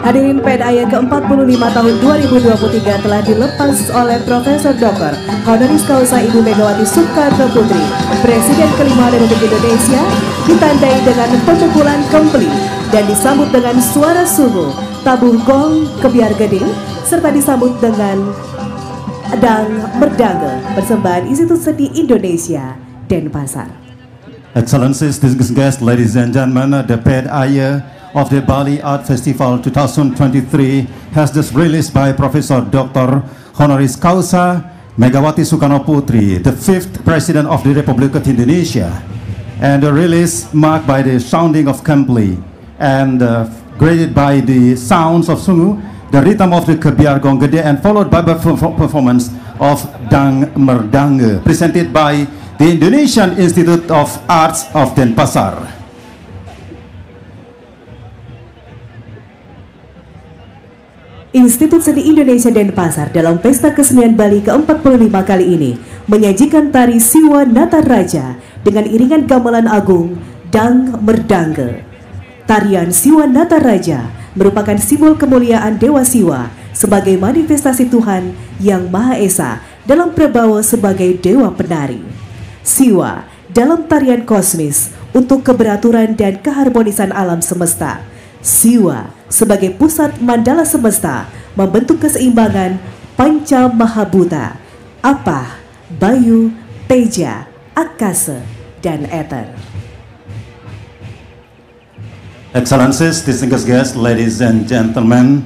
Hadirin PDAY ke-45 tahun 2023 telah dilepas oleh Profesor Dr. Honoris Causa Ibu Megawati Soekarno Putri, Presiden kelima Republik Indonesia, ditandai dengan pemukulan kempli dan disambut dengan suara sungu, tabuh gong, kebiar gede, serta disambut dengan dang merdange, persembahan Institut Seni Indonesia, Denpasar. Excellencies, distinguished guests, ladies and gentlemen, the PDAY of the Bali Art Festival 2023 has just released by Professor Dr. Honoris Causa Megawati Soekarno Putri, the 5th President of the Republic of Indonesia. And the release marked by the sounding of kempli and graded by the sounds of sungu, the rhythm of the kebiar gong gede, and followed by the performance of dang merdange, presented by the Indonesian Institute of Arts of Denpasar. Institut Seni Indonesia Denpasar dalam Pesta Kesenian Bali ke-45 kali ini menyajikan tari Siwa Nataraja dengan iringan gamelan agung dang merdange. Tarian Siwa Nataraja merupakan simbol kemuliaan Dewa Siwa sebagai manifestasi Tuhan yang Maha Esa dalam prabawa sebagai Dewa Penari. Siwa dalam tarian kosmis untuk keberaturan dan keharmonisan alam semesta. Siwa sebagai pusat mandala semesta membentuk keseimbangan Panca Mahabhuta, Apa, Bayu, Teja, Akasa, dan Ether. Excellencies, distinguished guests, ladies and gentlemen,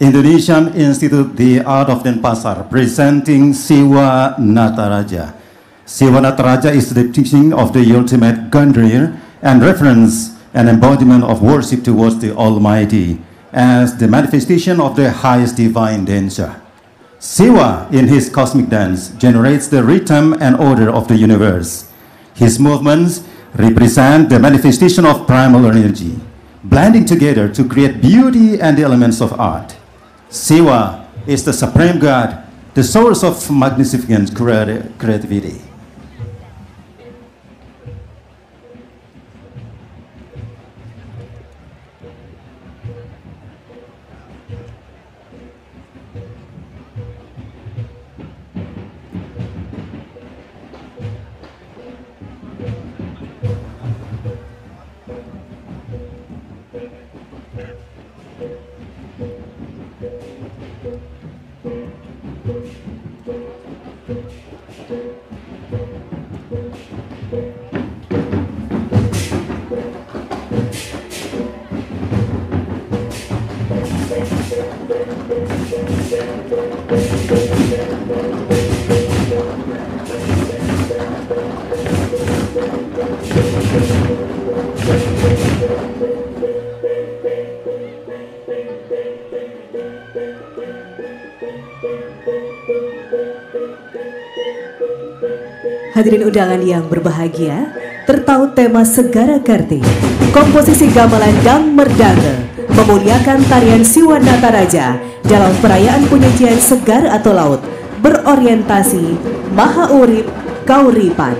Indonesian Institute the Art of Denpasar presenting Siwa Nataraja. Siwa Nataraja is the teaching of the ultimate Gandhir and reference an embodiment of worship towards the Almighty as the manifestation of the highest divine dancer. Siwa, in his cosmic dance, generates the rhythm and order of the universe. His movements represent the manifestation of primal energy, blending together to create beauty and the elements of art. Siwa is the supreme God, the source of magnificent creativity. Hadirin undangan yang berbahagia, tertaut tema Segara Karti, komposisi gamelan dang merdange memuliakan tarian Siwa Nataraja dalam perayaan penyajian segar atau laut berorientasi Maha Urip Kauripan.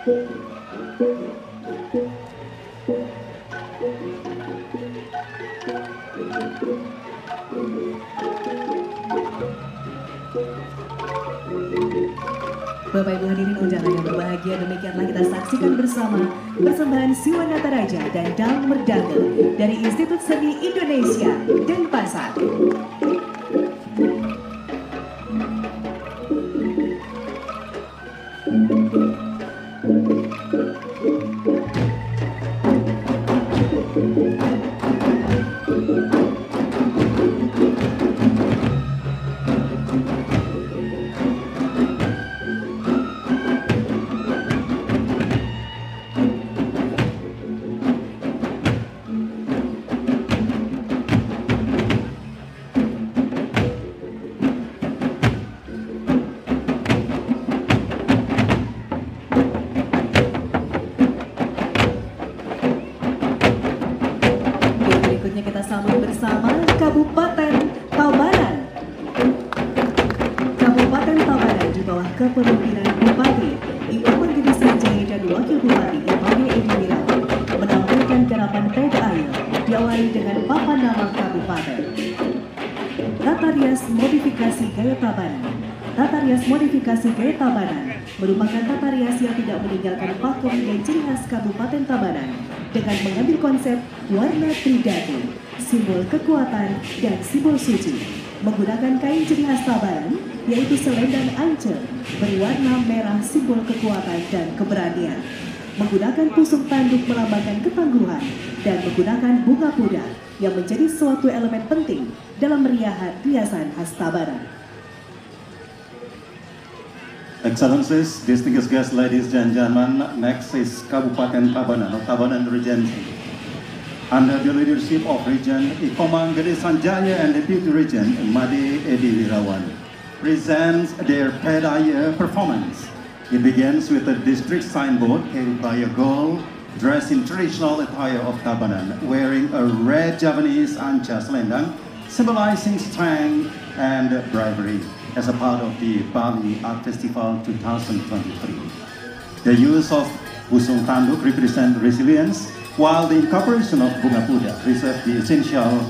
Bapak Ibu hadirin undangan yang berbahagia, demikianlah kita saksikan bersama persembahan Siwa Nataraja dan Dang Merdangge dari Institut Seni Indonesia Denpasar. Kita sambut bersama Kabupaten Tabanan. Kabupaten Tabanan di bawah kepemimpinan Bupati Ibu Menggede Sanjaya dan Wakil Bupati Ibu Edi Wirawan menampilkan garapan Peda Air diawali dengan papan nama kabupaten. Tata rias modifikasi gaya Tabanan. Tata rias modifikasi gaya Tabanan merupakan tata rias yang tidak meninggalkan pakem dan ciri khas Kabupaten Tabanan dengan mengambil konsep warna tridatu, simbol kekuatan dan simbol suci, menggunakan kain ciri khas Tabanan yaitu selendang ancel berwarna merah, simbol kekuatan dan keberanian, menggunakan pusung tanduk melambangkan ketangguhan, dan menggunakan bunga pudar yang menjadi suatu elemen penting dalam meriahan riasan khas Tabanan. Excellencies, distinguished guests, ladies and gentlemen, next is Kabupaten Tabanan or Tabanan Regency. Under the leadership of Regent Iko Menggede Sanjaya and Deputy Regent Made Edi Wirawan, presents their Peda Air performance. It begins with a district signboard carried by a girl dressed in traditional attire of Tabanan, wearing a red Javanese ancha selendang, symbolizing strength and bravery, as a part of the Bali Art Festival 2023. The use of busung tanduk represents resilience, while the incorporation of bunga pudar preserves the essential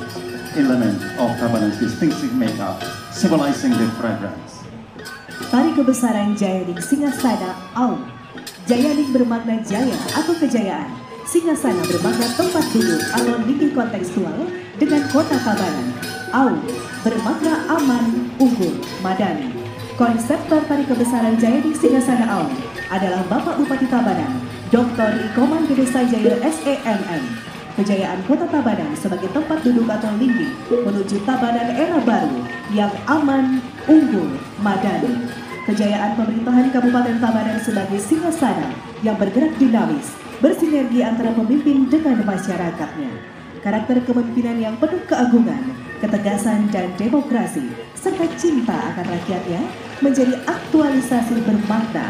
element of Tabanan's distinctive makeup, symbolizing the fragrance. Tari kebesaran Jayaning Singasana Aum. Jayaning bermakna jaya atau kejayaan. Singasana bermakna tempat duduk atau tinggi kontekstual dengan kota Tabanan. Aum bermakna aman, unggul, madani. Konseptor tari kebesaran Jayaning Singasana Aum adalah Bapak Bupati Tabanan, Dr. Iko Menggede Sanjaya SEMM. Kejayaan kota Tabanan sebagai tempat duduk atau linggi menuju Tabanan era baru yang aman, unggul, madani. Kejayaan pemerintahan Kabupaten Tabanan sebagai singasana yang bergerak dinamis, bersinergi antara pemimpin dengan masyarakatnya. Karakter kepemimpinan yang penuh keagungan, ketegasan dan demokrasi, serta cinta akan rakyatnya menjadi aktualisasi bermakna.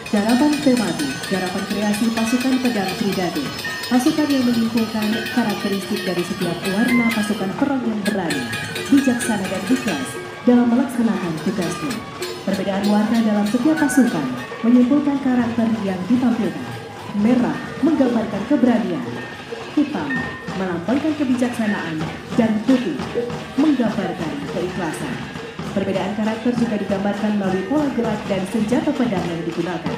Garapan tematik, garapan kreasi pasukan pedang tridatu, pasukan yang menyimpulkan karakteristik dari setiap warna pasukan perang yang berani, bijaksana dan ikhlas dalam melaksanakan tugasnya. Perbedaan warna dalam setiap pasukan menyimpulkan karakter yang ditampilkan. Merah menggambarkan keberanian, hitam melambangkan kebijaksanaan, dan putih menggambarkan keikhlasan. Perbedaan karakter juga digambarkan melalui pola gerak dan senjata pedang yang digunakan.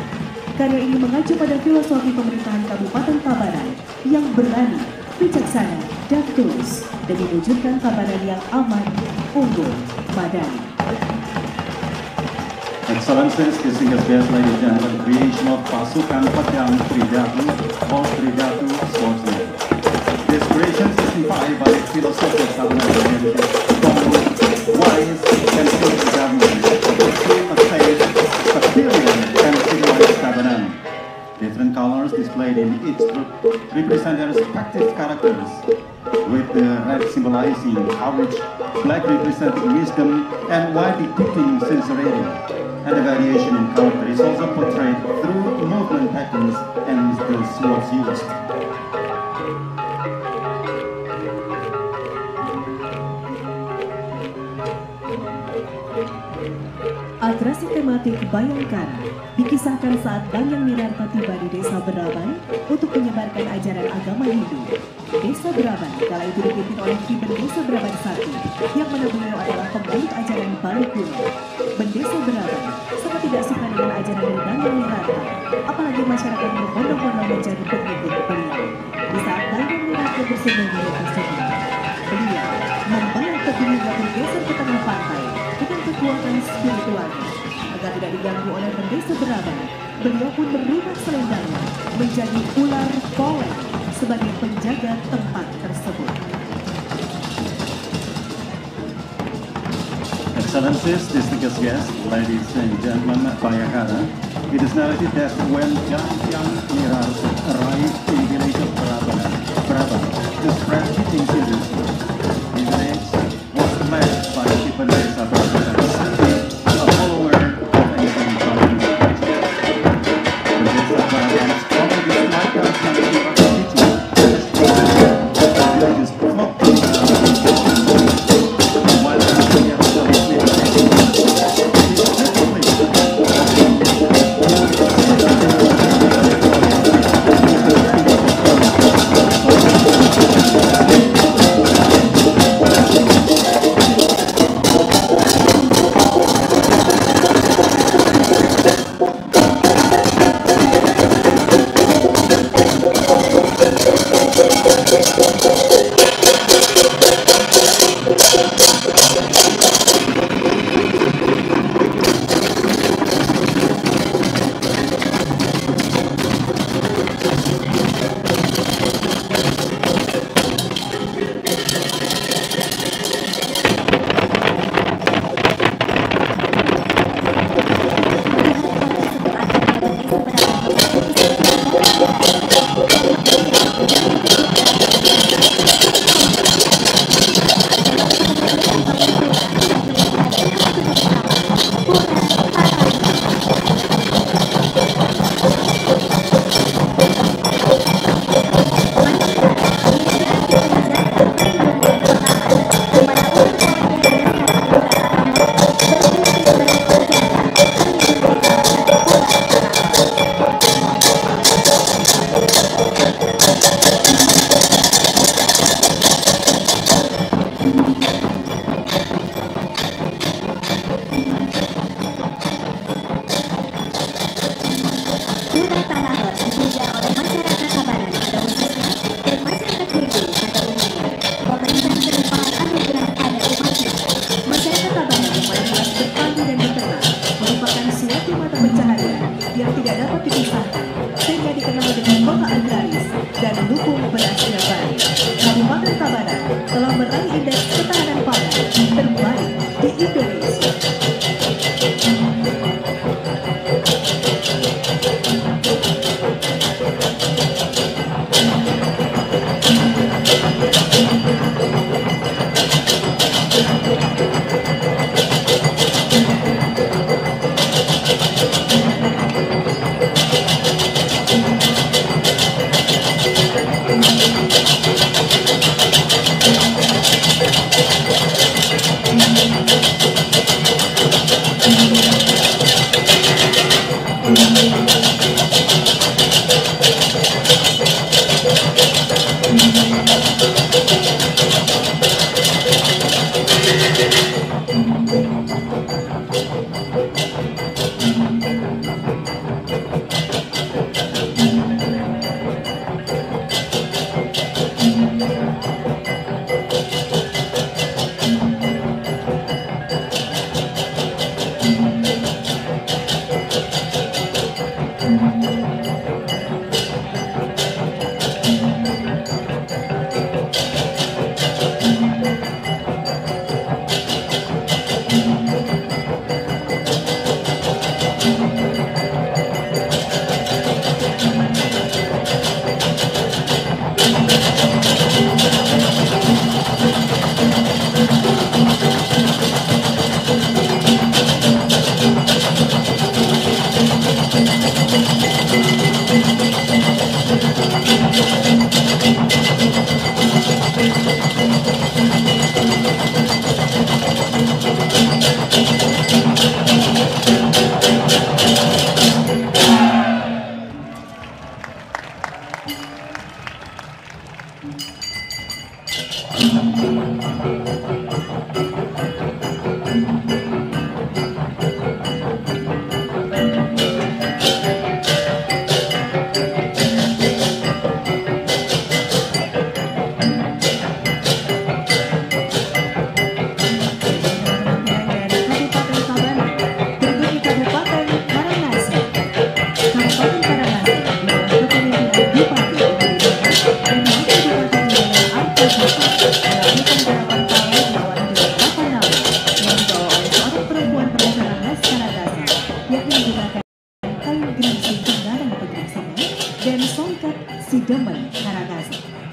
Karya ini mengacu pada filosofi pemerintahan Kabupaten Tabanan yang berani, bijaksana, dan tulus demi mewujudkan Tabanan yang aman, unggul, madani. Excellencies, distinguished guests, ladies and gentlemen, creation of pasukan pedang tridatu or tridatu swordsman. This creation is inspired by the philosophy of Tabanan, wise and skillful government, a safe, civilian and civilized Tabanan. Different colors displayed in each group represent their respective characters, with the red symbolizing courage, black representing wisdom, and white depicting sincerity. And the variation in character is also portrayed through movement patterns and the swords used. Atraksi tematik Bayangkara dikisahkan saat Danyang Mirarta tiba di Desa Beraban untuk menyebarkan ajaran agama Hindu. Desa Beraban kala itu dipimpin oleh Ki Bendesa Beraban I yang mana beliau adalah pembalut ajaran Bali kuno. Bendesa Beraban sangat tidak suka dengan ajaran dari Danyang Mirarta, apalagi masyarakat berbondong-bondong menjadi pengikut beliau. Di saat Danyang Mirarta bersembunyi tersebut, beliau membawa tebing hingga bergeser ke tengah pantai dengan kekuatan spiritualnya. Agar tidak diganggu oleh Bendesa Beraban, beliau pun merubah selendangnya menjadi ular poleng sebagai penjaga tempat tersebut. Excellencies, distinguished guests, ladies and gentlemen, Bayangkara, it is narrated that when Danyang Mirarta arrived in the village of Beraban to spread teachings in this group, his village was led by Ki Bendesa Beraban, a follower of ancient Chinese traditions. Bendesa Beraban strongly disliked the Danyang Mirarta teaching, as the village's folk while Danyang Mirarta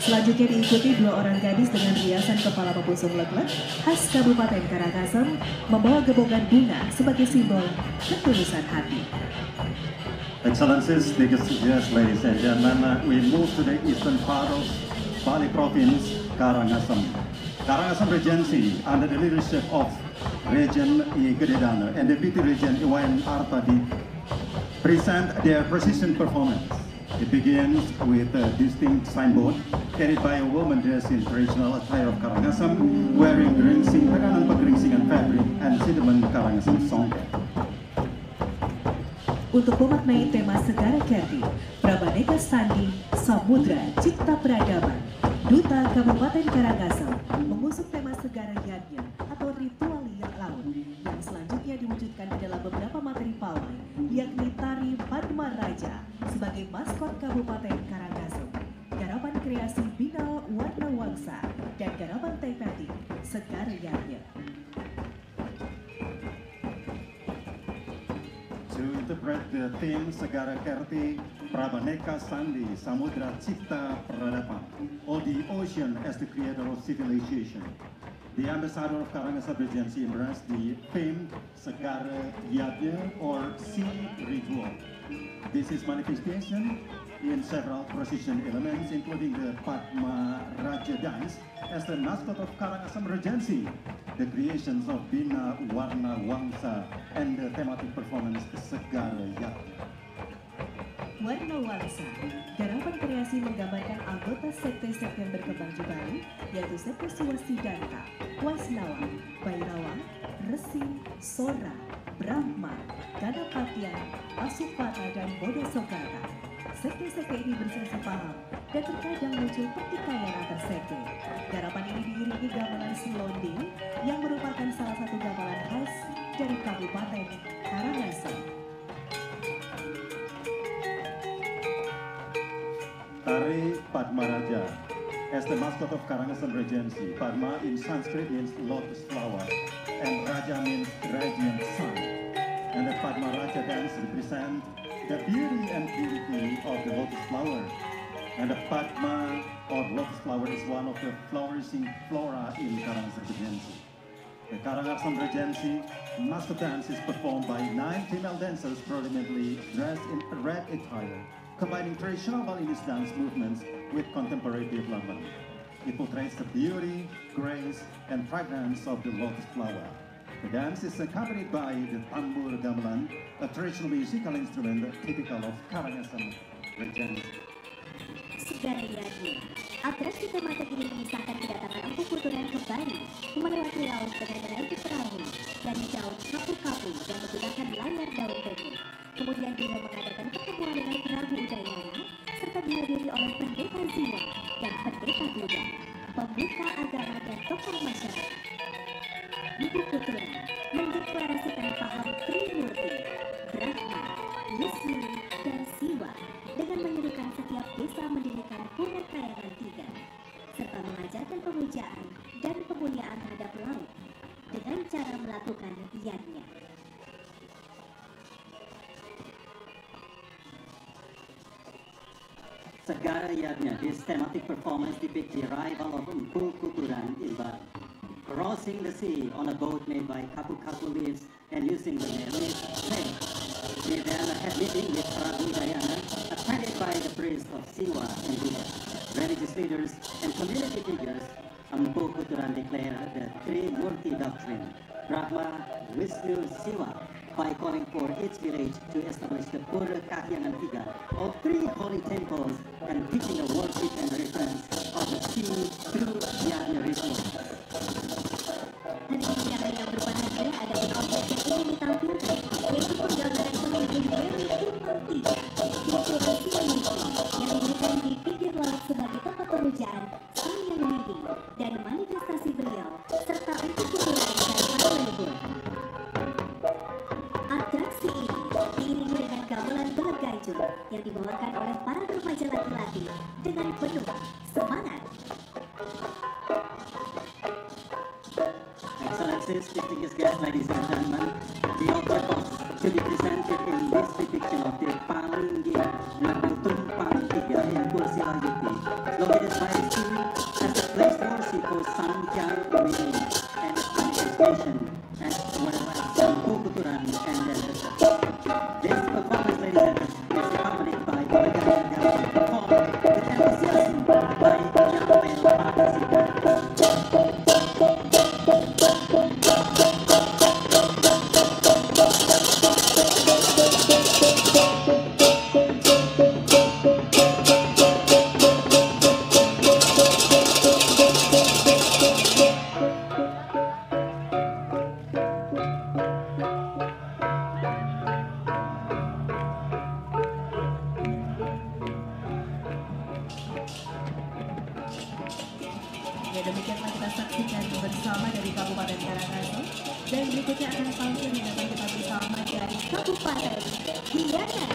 Selanjutnya diikuti dua orang gadis dengan riasan kepala mempusung leglek khas Kabupaten Karangasem membawa gebongan bunga sebagai simbol ketulusan hati. Excellencies, distinguished ladies and gentlemen, we move to the eastern part of Bali Province, Karangasem. Karangasem Regency, under the leadership of Regent I. Gededana and Deputy Regent Iwan Artadi, present their precision performance. It begins with a distinct signboard carried by a woman dressed in traditional attire of Karangasem, wearing geringsing Tenganan Pegeringsingan fabric and cinnamon Karangasem songket. Untuk memaknai tema Segara Kerti, Prabaneka Sandi Samudra Cipta Peradaban, Duta Kabupaten Karangasem mengusung tema Segara Yadnya atau ritual liang laut yang selanjutnya diwujudkan di dalam beberapa materi pawai, yakni tari Padma Raja sebagai maskot Kabupaten Karangasem, garapan kreasi Bina Warna Wangsa, dan garapan tematik Segara Yadnya. To interpret the theme Segara Kerti, Prabaneka Sandi Samudra Cipta Peradaban, or the ocean as the creator of civilization, the ambassador of Karangasem Regency embraced the theme Segara Yadnya or Sea Ritual. This is manifestation in several precision elements, including the Padma Raja dance as the mascot of Karangasem Regency, the creations of Bina Warna Wangsa, and the thematic performance Segara Yadnya. Warna Wangsa, garapan kreasi menggambarkan anggota sekte-sekte yang berkembang di Bali, yaitu sekte Siwasidanta, Waisnawa, Bairawang, Resi, Sora, Brahma, Ganapatian, Pasupata, dan Bodhisogata. Sekte-sekte ini berselisih paham dan terkadang muncul pertikaian antar sekte. Garapan ini diiringi gamelan Silonding yang merupakan salah satu gamelan khas dari Kabupaten Karangasem. Tari Padma Raja. As the mascot of Karangasem Regency, Padma in Sanskrit means lotus flower, and Raja means radiant sun. And the Padma Raja dance represents the beauty and purity of the lotus flower. And the Padma or lotus flower is one of the flourishing flora in Karangasem Regency. The Karangasem Regency mascot dance is performed by 9 female dancers prominently dressed in red attire, combining traditional Balinese dance movements with contemporary development. It portrays the beauty, grace, and fragrance of the lotus flower. The dance is accompanied by the tambur gamelan, a traditional musical instrument typical of Karangasem Regency. Segara Yadnya, atraksi tematik ini mengisahkan kedatangan Empu Kuturan ke Bali, melewati laut dengan menaiki perahu dan jauh kapu-kapu dan menggunakan layar daun tebu. Kemudian beliau mengadakan pertemuan dengan Prabu Udayana serta dihadiri oleh pendeta Siwa dan pendeta Buddha, pemuka agama dan tokoh masyarakat. Empu Kuturan mendeklarasikan paham Trimurti, Brahma, Wisnu, dan Siwa dengan menyuruhkan setiap desa mendirikan pura kayangan 3 serta mengajarkan pemujaan dan pemuliaan terhadap laut dengan cara melakukan yadnya. Segara Yadnya, this thematic performance depicts the arrival of Empu Kuturan in Bali, crossing the sea on a boat made by kapu-kapu leaves and using the leaf clay. We then had meeting with Prabu Udayana, attended by the priests of Siwa and Buddha, religious leaders and community figures. Empu Kuturan declared the Trimurti doctrine, Brahma, Wisnu, Siwa, by calling for each village to establish the Pura Kahyangan 3 of 3 holy temples and teaching the worship and reverence of the pemujaan sang yang widi dari manifestasi beliau serta untuk keturunan dari para leluhur. Atraksi ini diiringi dengan gamelan bergajul yang dibawakan oleh para remaja laki-laki dengan penuh semangat. Excellencies, distinguished guests, ladies and gentlemen, the object of to be presented in this depiction of the Palinggi Lagu Tumpang Tiga in Kursila Yukti, located by the sea as a place to worship for Sanghyang Widi and its manifestation, as well as Sangku Kuturan and their sisters. This performance, ladies and gentlemen, is accompanied by Balagan Gamelan performed with enthusiasm by young male participants. Ya, demikianlah kita saksikan bersama dari Kabupaten Karangasem, dan berikutnya akan tampil yang dapat kita bersama dari Kabupaten Gianyar.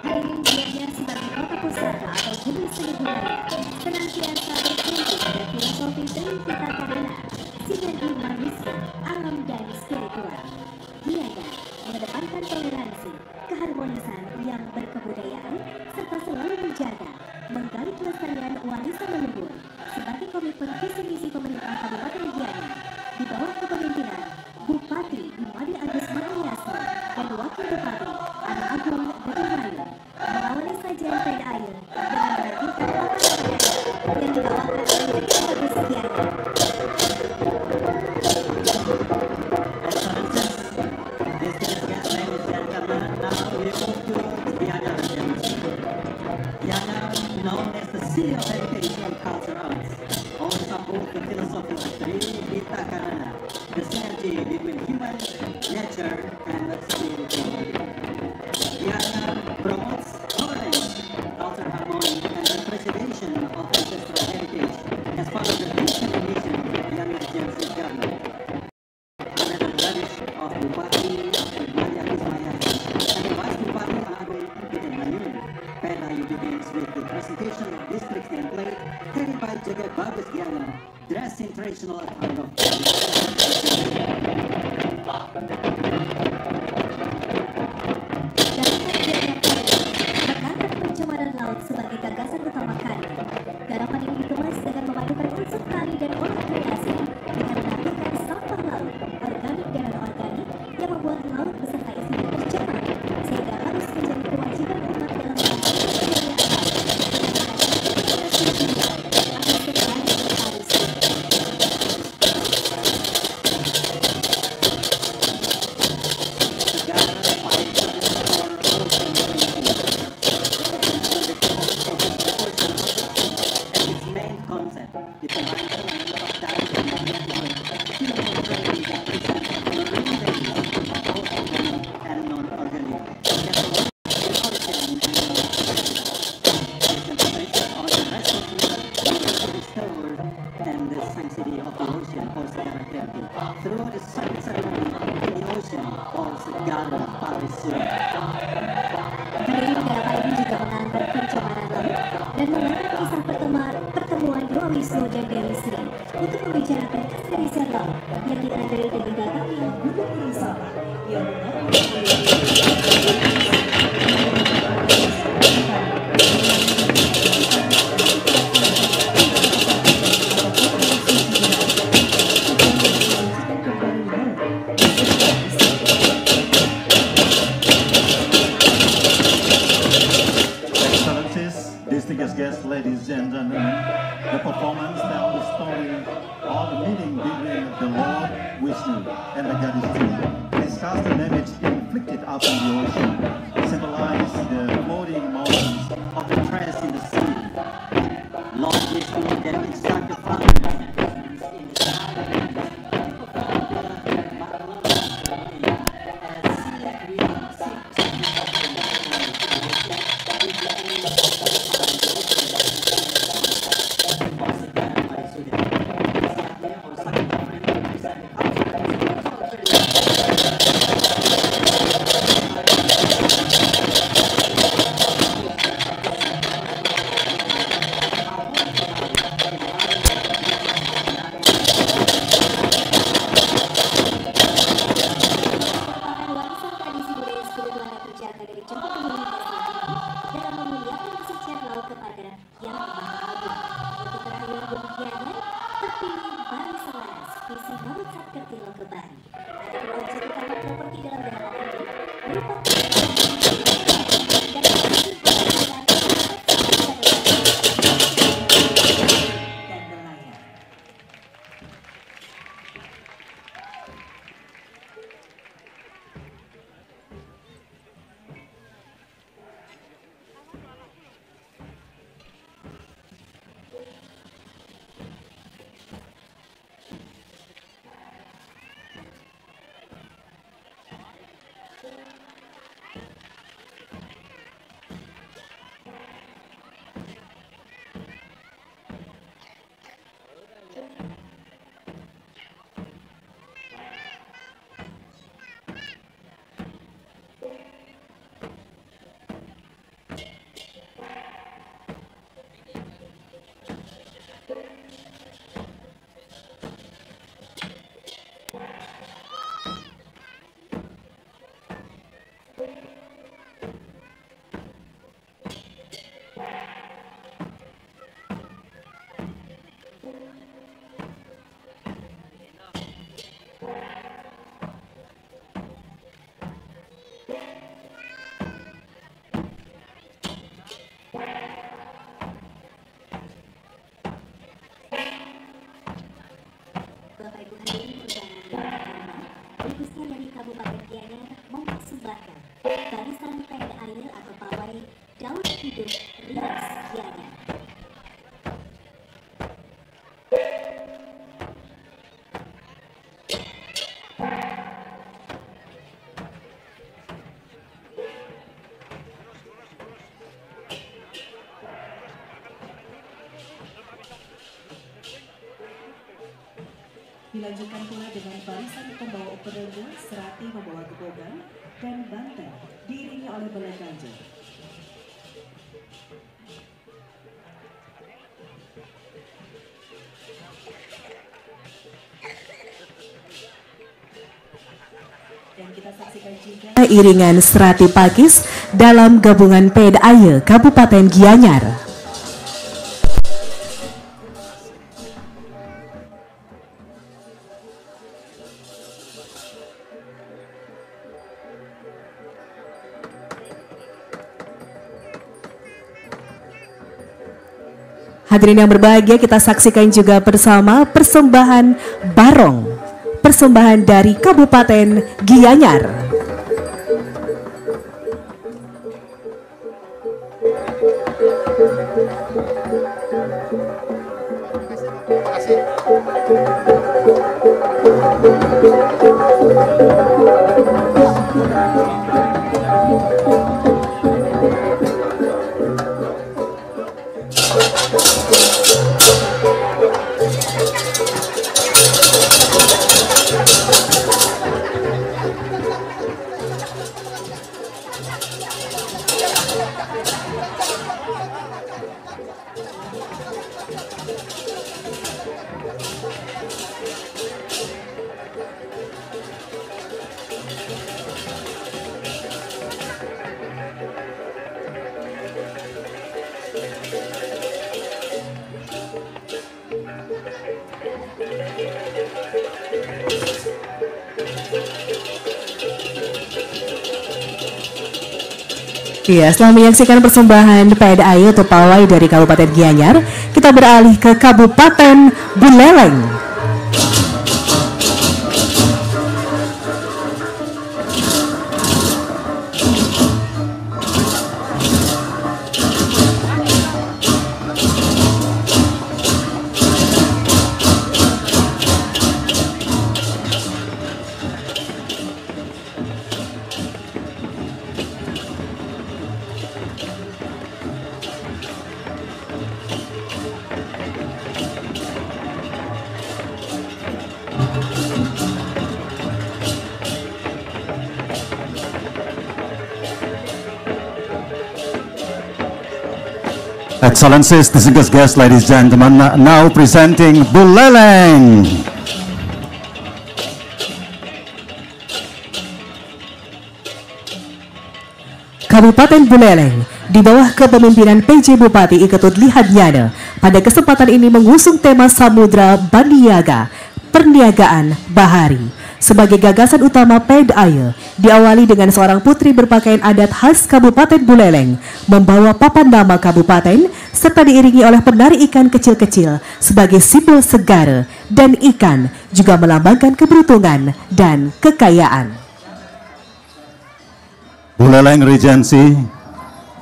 Hadirin Gianyar sebagai kota pusaka atau bumi seni budaya senantiasa bertumbuh pada filosofi Trivita Karana, sinergi manusia, alam dan spiritual. Gianyar mengedepankan toleransi, keharmonisan yang berkebudayaan, serta selalu menjaga, menggali pelestarian warisan leluhur sebagai komitmen visi misi pemerintah Kabupaten Gianyar di bawah kepemimpinan Bupati Imadi Agus Mahayasa dan Wakil Bupati Ana Agung Dedumayu mengawali sajian teh air dengan menampilkan papan yang dibawakan oleh Agus Gianyar. Known as the City of Education and Culture Arts, also both the philosophy of Trivita Karana, the synergy between human, nature, and spirituality. Gianyar promotes tolerance, cultural harmony, and the preservation of ancestral heritage as part of the vision and mission of the Gianyar Gen Z government. Under the leadership of Bupati Imadi Agus Mahayasa and the Vice Bupati Ana Agung Dedumayu, Pelayu begins with the presentation of district nameplate carried by Jagat Bagus Gianyar, dressed in traditional attire of Mengangkat pencemaran laut sebagai gagasan utama kali. Garapan ini dikemas dengan memadukan unsur tari dan olah kreasi dengan menampilkan sampah laut, organik dan non-organik yang membuat laut beserta isinya tercemar, sehingga harus menjadi kewajiban umat dalam and the sanctity of the ocean for Segara Therapy through the sacred ceremony in the ocean for Segara Parisura. Hadirin garapan ini juga mengangkat pencemaran laut dan mengangkat kisah pertemuan Dewa Wisnu dan Dewi Sri untuk membicarakan keseriusan laut yang ditandai dengan datangnya gunung bersama yang Distinguished guests, ladies and gentlemen, the performance tells the story of the meeting between the Lord Vishnu and the goddess Sri. Discuss the damage inflicted upon the ocean, symbolize the floating mountains of the trash in the sea. Lord Vishnu then instructed farmers in the islands of the as sea breathing akan dijemput komunitas dalam memuliakan kesucian laut kepada Yang Maha Agung. Untuk terakhir Gianyar terpilih Bali Selaras, visi nomor 1 Kertilo ke Bali. Adapun objek utama properti dalam daerah ini merupakan dari Kabupaten Gianyar mempersembahkan barisan PED Air atau pawai Daun Hidup Rias Gianyar. Dilanjutkan pula dengan barisan pembawa upacara Serati membawa gebogan dan banteng diiringi oleh belai ganjil. Dan kita saksikan juga iringan Serati Pakis dalam gabungan PED Air Kabupaten Gianyar. Hadirin yang berbahagia, kita saksikan juga bersama persembahan barong, persembahan dari Kabupaten Gianyar. Ya, setelah menyaksikan persembahan PED Air atau pawai dari Kabupaten Gianyar, kita beralih ke Kabupaten Buleleng. Excellencies, distinguished guests, ladies and gentlemen, now presenting Buleleng. Kabupaten Buleleng di bawah kepemimpinan PJ Bupati Iketut Lihadnyana pada kesempatan ini mengusung tema Samudra Baniaga, Perniagaan Bahari. Sebagai gagasan utama PEDAYE, diawali dengan seorang putri berpakaian adat khas Kabupaten Buleleng membawa papan nama kabupaten serta diiringi oleh penari ikan kecil-kecil sebagai simbol segara, dan ikan juga melambangkan keberuntungan dan kekayaan. Buleleng Regency,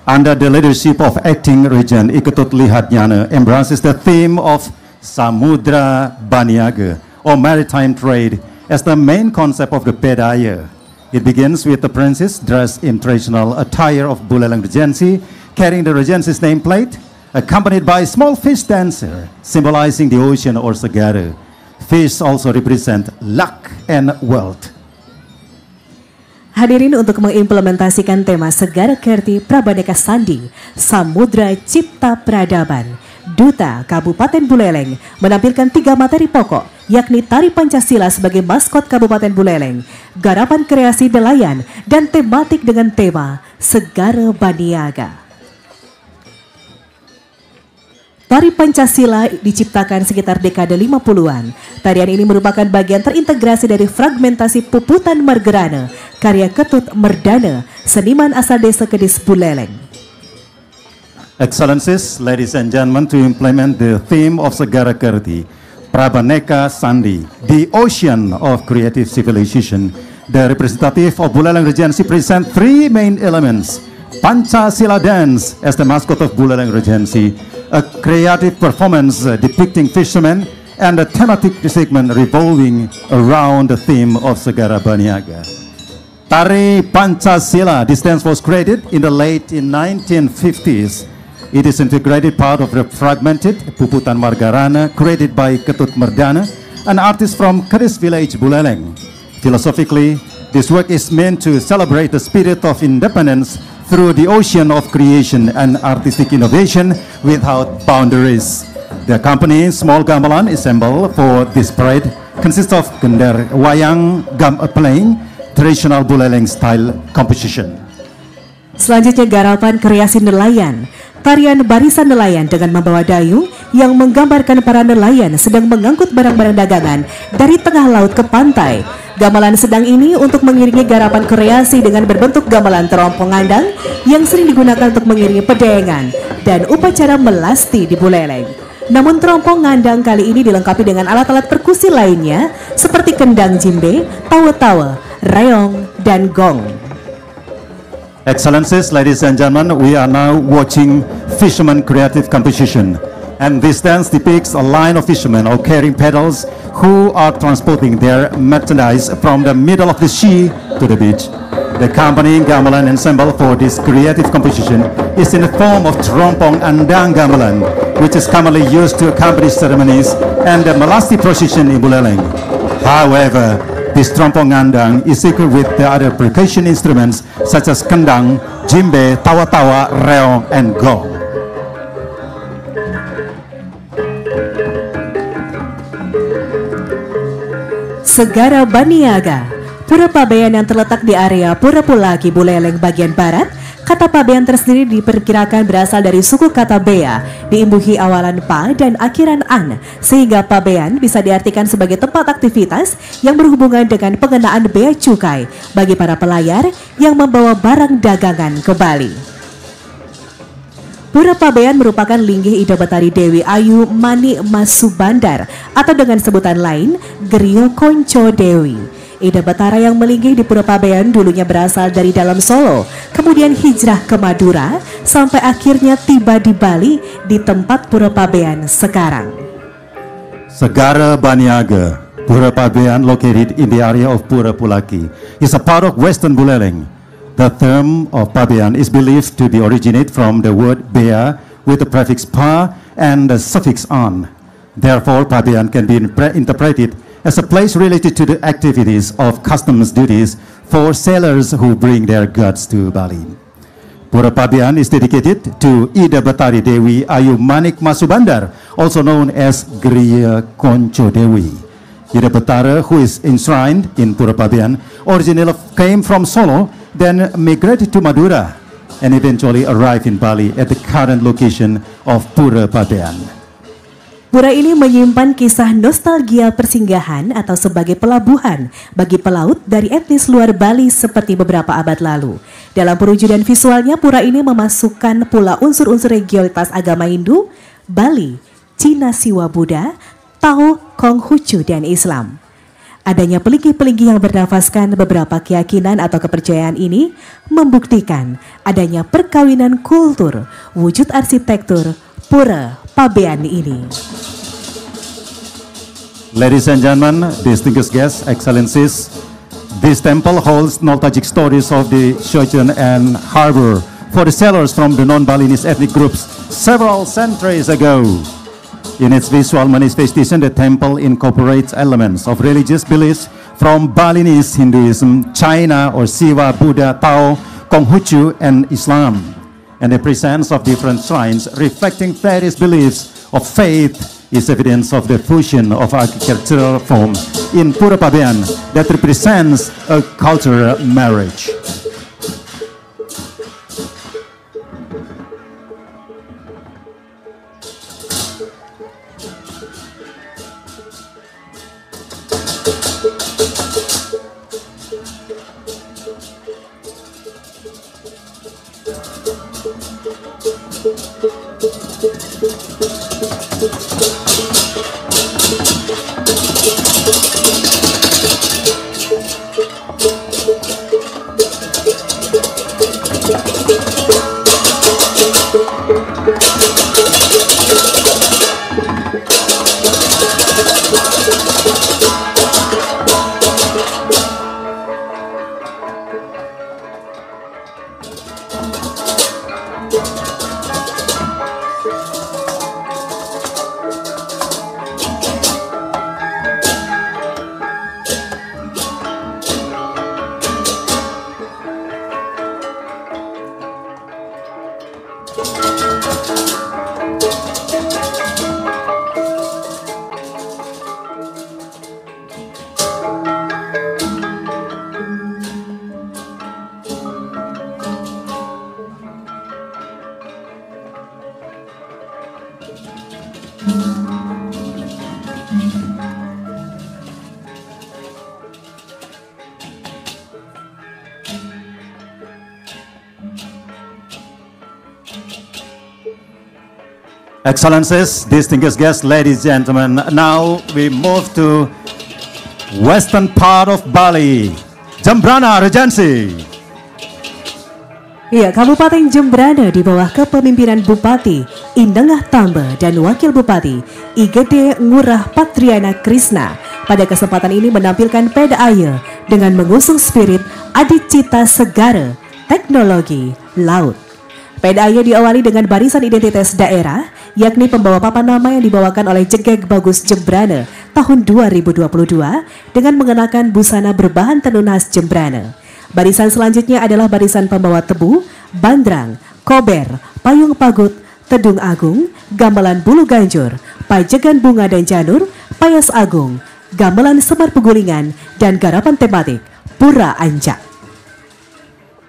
under the leadership of Acting Regent Iketut Lihadnyana, embraces the theme of Samudra Baniaga, or maritime trade, as the main concept of the PEDAYE. It begins with the princess dressed in traditional attire of Buleleng Regency, carrying the Regency's nameplate, accompanied by a small fish dancer, symbolizing the ocean or segara. Fish also represent luck and wealth. Hadirin, untuk mengimplementasikan tema Segara Kerti Prabadeka Sandi, Samudra Cipta Peradaban, Duta Kabupaten Buleleng menampilkan 3 materi pokok, yakni Tari Pancasila sebagai maskot Kabupaten Buleleng, garapan kreasi nelayan, dan tematik dengan tema Segara Baniaga. Tari Pancasila diciptakan sekitar dekade 50-an. Tarian ini merupakan bagian terintegrasi dari fragmentasi Puputan Margerana, karya Ketut Merdana, seniman asal desa Kedis Buleleng. Excellencies, ladies and gentlemen, to implement the theme of Segara Kerti, Prabadeka Sandi, the ocean of creative civilization, the representative of Buleleng Regency present 3 main elements. Pancasila dance as the mascot of Buleleng Regency, a creative performance depicting fishermen, and a thematic segment revolving around the theme of Segara Baniaga. Tari Pancasila, this dance was created in the late 1950s. It is integrated part of the fragmented Puputan Margerana created by Ketut Merdana, an artist from Kedis village, Buleleng. Philosophically, this work is meant to celebrate the spirit of independence through the ocean of creation and artistic innovation without boundaries. The accompanying small gamelan assembled for this parade consists of gender wayang playing traditional Buleleng style composition. Selanjutnya garapan kreasi nelayan. Tarian barisan nelayan dengan membawa dayung yang menggambarkan para nelayan sedang mengangkut barang-barang dagangan dari tengah laut ke pantai. Gamelan sedang ini untuk mengiringi garapan kreasi dengan berbentuk gamelan terompong ngandang yang sering digunakan untuk mengiringi pedengan dan upacara melasti di Buleleng. Namun terompong ngandang kali ini dilengkapi dengan alat-alat perkusi lainnya seperti kendang jimbe, tawa-tawa, reong, dan gong. Excellencies, ladies and gentlemen, we are now watching Fisherman Creative Composition. And this dance depicts a line of fishermen all carrying paddles who are transporting their merchandise from the middle of the sea to the beach. The accompanying gamelan ensemble for this creative composition is in the form of Terompong Andang gamelan, which is commonly used to accompany ceremonies and the Melasti procession in Buleleng. However, this Terompong Andang is equipped with the other percussion instruments such as kendang, jimbe, tawa-tawa, reong, and gong. Segara Baniaga, Pura Pabean yang terletak di area Pura Pulaki, Buleleng bagian barat. Kata Pabean tersendiri diperkirakan berasal dari suku kata Bea, diimbuhi awalan Pa dan akhiran An, sehingga Pabean bisa diartikan sebagai tempat aktivitas yang berhubungan dengan pengenaan bea cukai bagi para pelayar yang membawa barang dagangan ke Bali. Pura Pabean merupakan linggih Ida Betari Dewi Ayu Mani Masubandar atau dengan sebutan lain Gerio Konco Dewi. Ida Batara yang melinggih di Pura Pabean dulunya berasal dari dalam Solo, kemudian hijrah ke Madura, sampai akhirnya tiba di Bali di tempat Pura Pabean sekarang. Segara Baniaga, Pura Pabean located in the area of Pura Pulaki, is a part of Western Buleleng. The term of Pabean is believed to be originate from the word Bea with the prefix Pa and the suffix An. Therefore, Pabean can be interpreted as a place related to the activities of customs duties for sailors who bring their goods to Bali. Pura Pabean is dedicated to Ida Betari Dewi Ayu Manik Masubandar, also known as Geria Konco Dewi. Ida Batara, who is enshrined in Pura Pabean, originally came from Solo, then migrated to Madura. and eventually arrive in Bali at the current location of Pura Pabean. Pura ini menyimpan kisah nostalgia persinggahan atau sebagai pelabuhan bagi pelaut dari etnis luar Bali seperti beberapa abad lalu. Dalam perwujudan visualnya, pura ini memasukkan pula unsur-unsur religiositas agama Hindu, Bali, Cina Siwa Buddha, Tao, Konghucu, dan Islam. Adanya pelinggih-pelinggih yang bernafaskan beberapa keyakinan atau kepercayaan ini membuktikan adanya perkawinan kultur wujud arsitektur Pura Pabean ini. Ladies and gentlemen, distinguished guests, excellencies, this temple holds nostalgic stories of the sojourn and harbor for the sailors from the non-Balinese ethnic groups several centuries ago. In its visual manifestation, the temple incorporates elements of religious beliefs from Balinese Hinduism, China or Siwa, Buddha, Tao, Konghucu, and Islam, and the presence of different shrines reflecting various beliefs of faith is evidence of the fusion of architectural form in Pura Pabean that represents a cultural marriage. Excellencies, distinguished guests, ladies and gentlemen, now we move to western part of Bali, Jembrana Regency. Ya, Kabupaten Jembrana di bawah kepemimpinan Bupati Indengah Tamba dan Wakil Bupati Igede Ngurah Patriana Krisna pada kesempatan ini menampilkan Pedaya dengan mengusung spirit Adicita Segara Teknologi Laut. Pedaya diawali dengan barisan identitas daerah, yakni pembawa papan nama yang dibawakan oleh Jegeg Bagus Jembrana tahun 2022 dengan mengenakan busana berbahan tenun khas Jembrana. Barisan selanjutnya adalah barisan pembawa tebu, bandrang, kober, payung pagut, tedung agung, gamelan bulu ganjur, pajegan bunga dan janur, payas agung, gamelan semar pegulingan, dan garapan tematik Pura Anjak.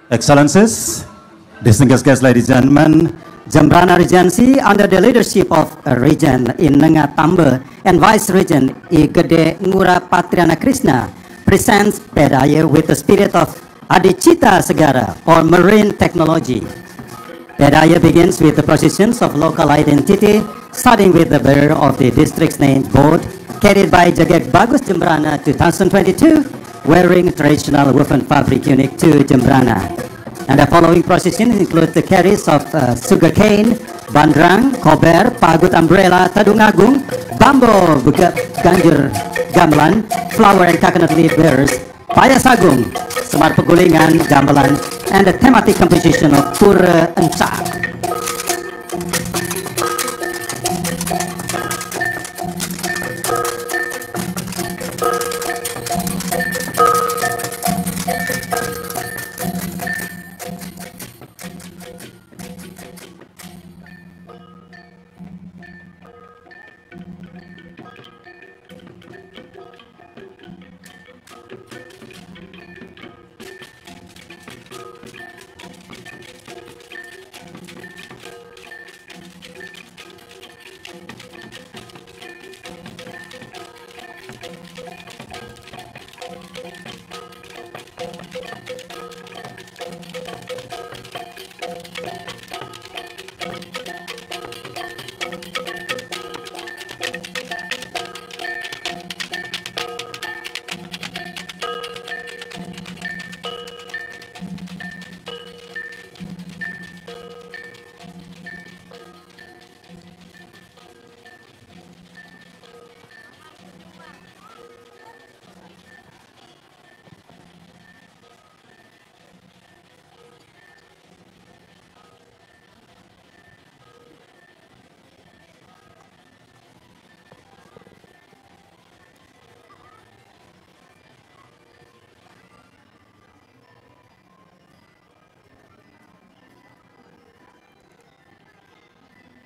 Excellencies, distinguished guests, ladies and gentlemen, Jembrana Regency, under the leadership of Regent Indengah Tamba and Vice Regent Igede Ngurah Patriana Krisna, presents Pedaya with the spirit of Adicita Segara, or marine technology. Pedaya begins with the processions of local identity, starting with the bearer of the district's name board, carried by Jegeg Bagus Jembrana 2022, wearing traditional woven fabric unique to Jembrana. And the following processions include the carries of sugarcane, bandrang, kober, pagut umbrella, tedung agung, bambo, ganjur, gamelan, flower and coconut leaf bearers, payas agung, semar pegulingan, gamelan, and the thematic composition of Pura Anjak.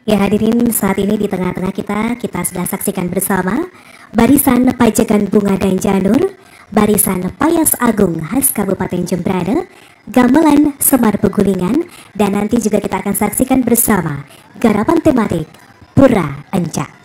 Ya hadirin, saat ini di tengah-tengah kita sudah saksikan bersama barisan Pajegan Bunga dan Janur, barisan Payas Agung khas Kabupaten Jembrana, gamelan Semar Pegulingan, dan nanti juga kita akan saksikan bersama garapan tematik Pura Encak.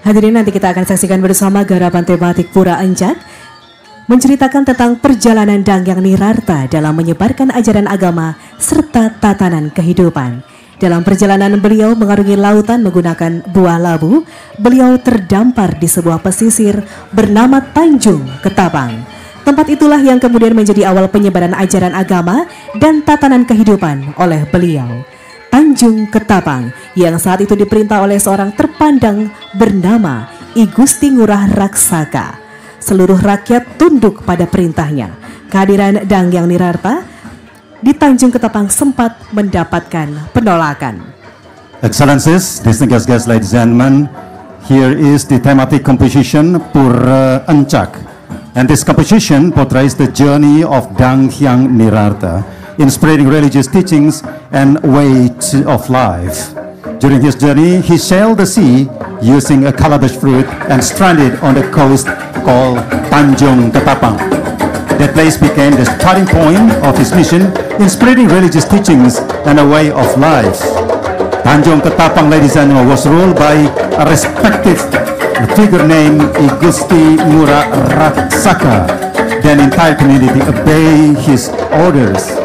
Hadirin, nanti kita akan saksikan bersama garapan tematik Pura Encak menceritakan tentang perjalanan Dangyang Nirarta dalam menyebarkan ajaran agama serta tatanan kehidupan. Dalam perjalanan beliau mengarungi lautan menggunakan buah labu, beliau terdampar di sebuah pesisir bernama Tanjung Ketapang. Tempat itulah yang kemudian menjadi awal penyebaran ajaran agama dan tatanan kehidupan oleh beliau. Tanjung Ketapang yang saat itu diperintah oleh seorang terpandang bernama I Gusti Ngurah Raksaka. Seluruh rakyat tunduk pada perintahnya. Kehadiran Dangyang Nirarta di Tanjung Ketapang sempat mendapatkan penolakan. Excellencies, distinguished guests, ladies and gentlemen, here is the thematic composition Pura Encak. And this composition portrays the journey of Dangyang Nirarta in spreading religious teachings and way of life. During his journey, he sailed the sea using a calabash fruit and stranded on the coast called Tanjung Ketapang. That place became the starting point of his mission in spreading religious teachings and a way of life. Tanjung Ketapang, ladies and gentlemen, was ruled by a respected figure named I Gusti Ngurah Raksaka. The entire community obeyed his orders.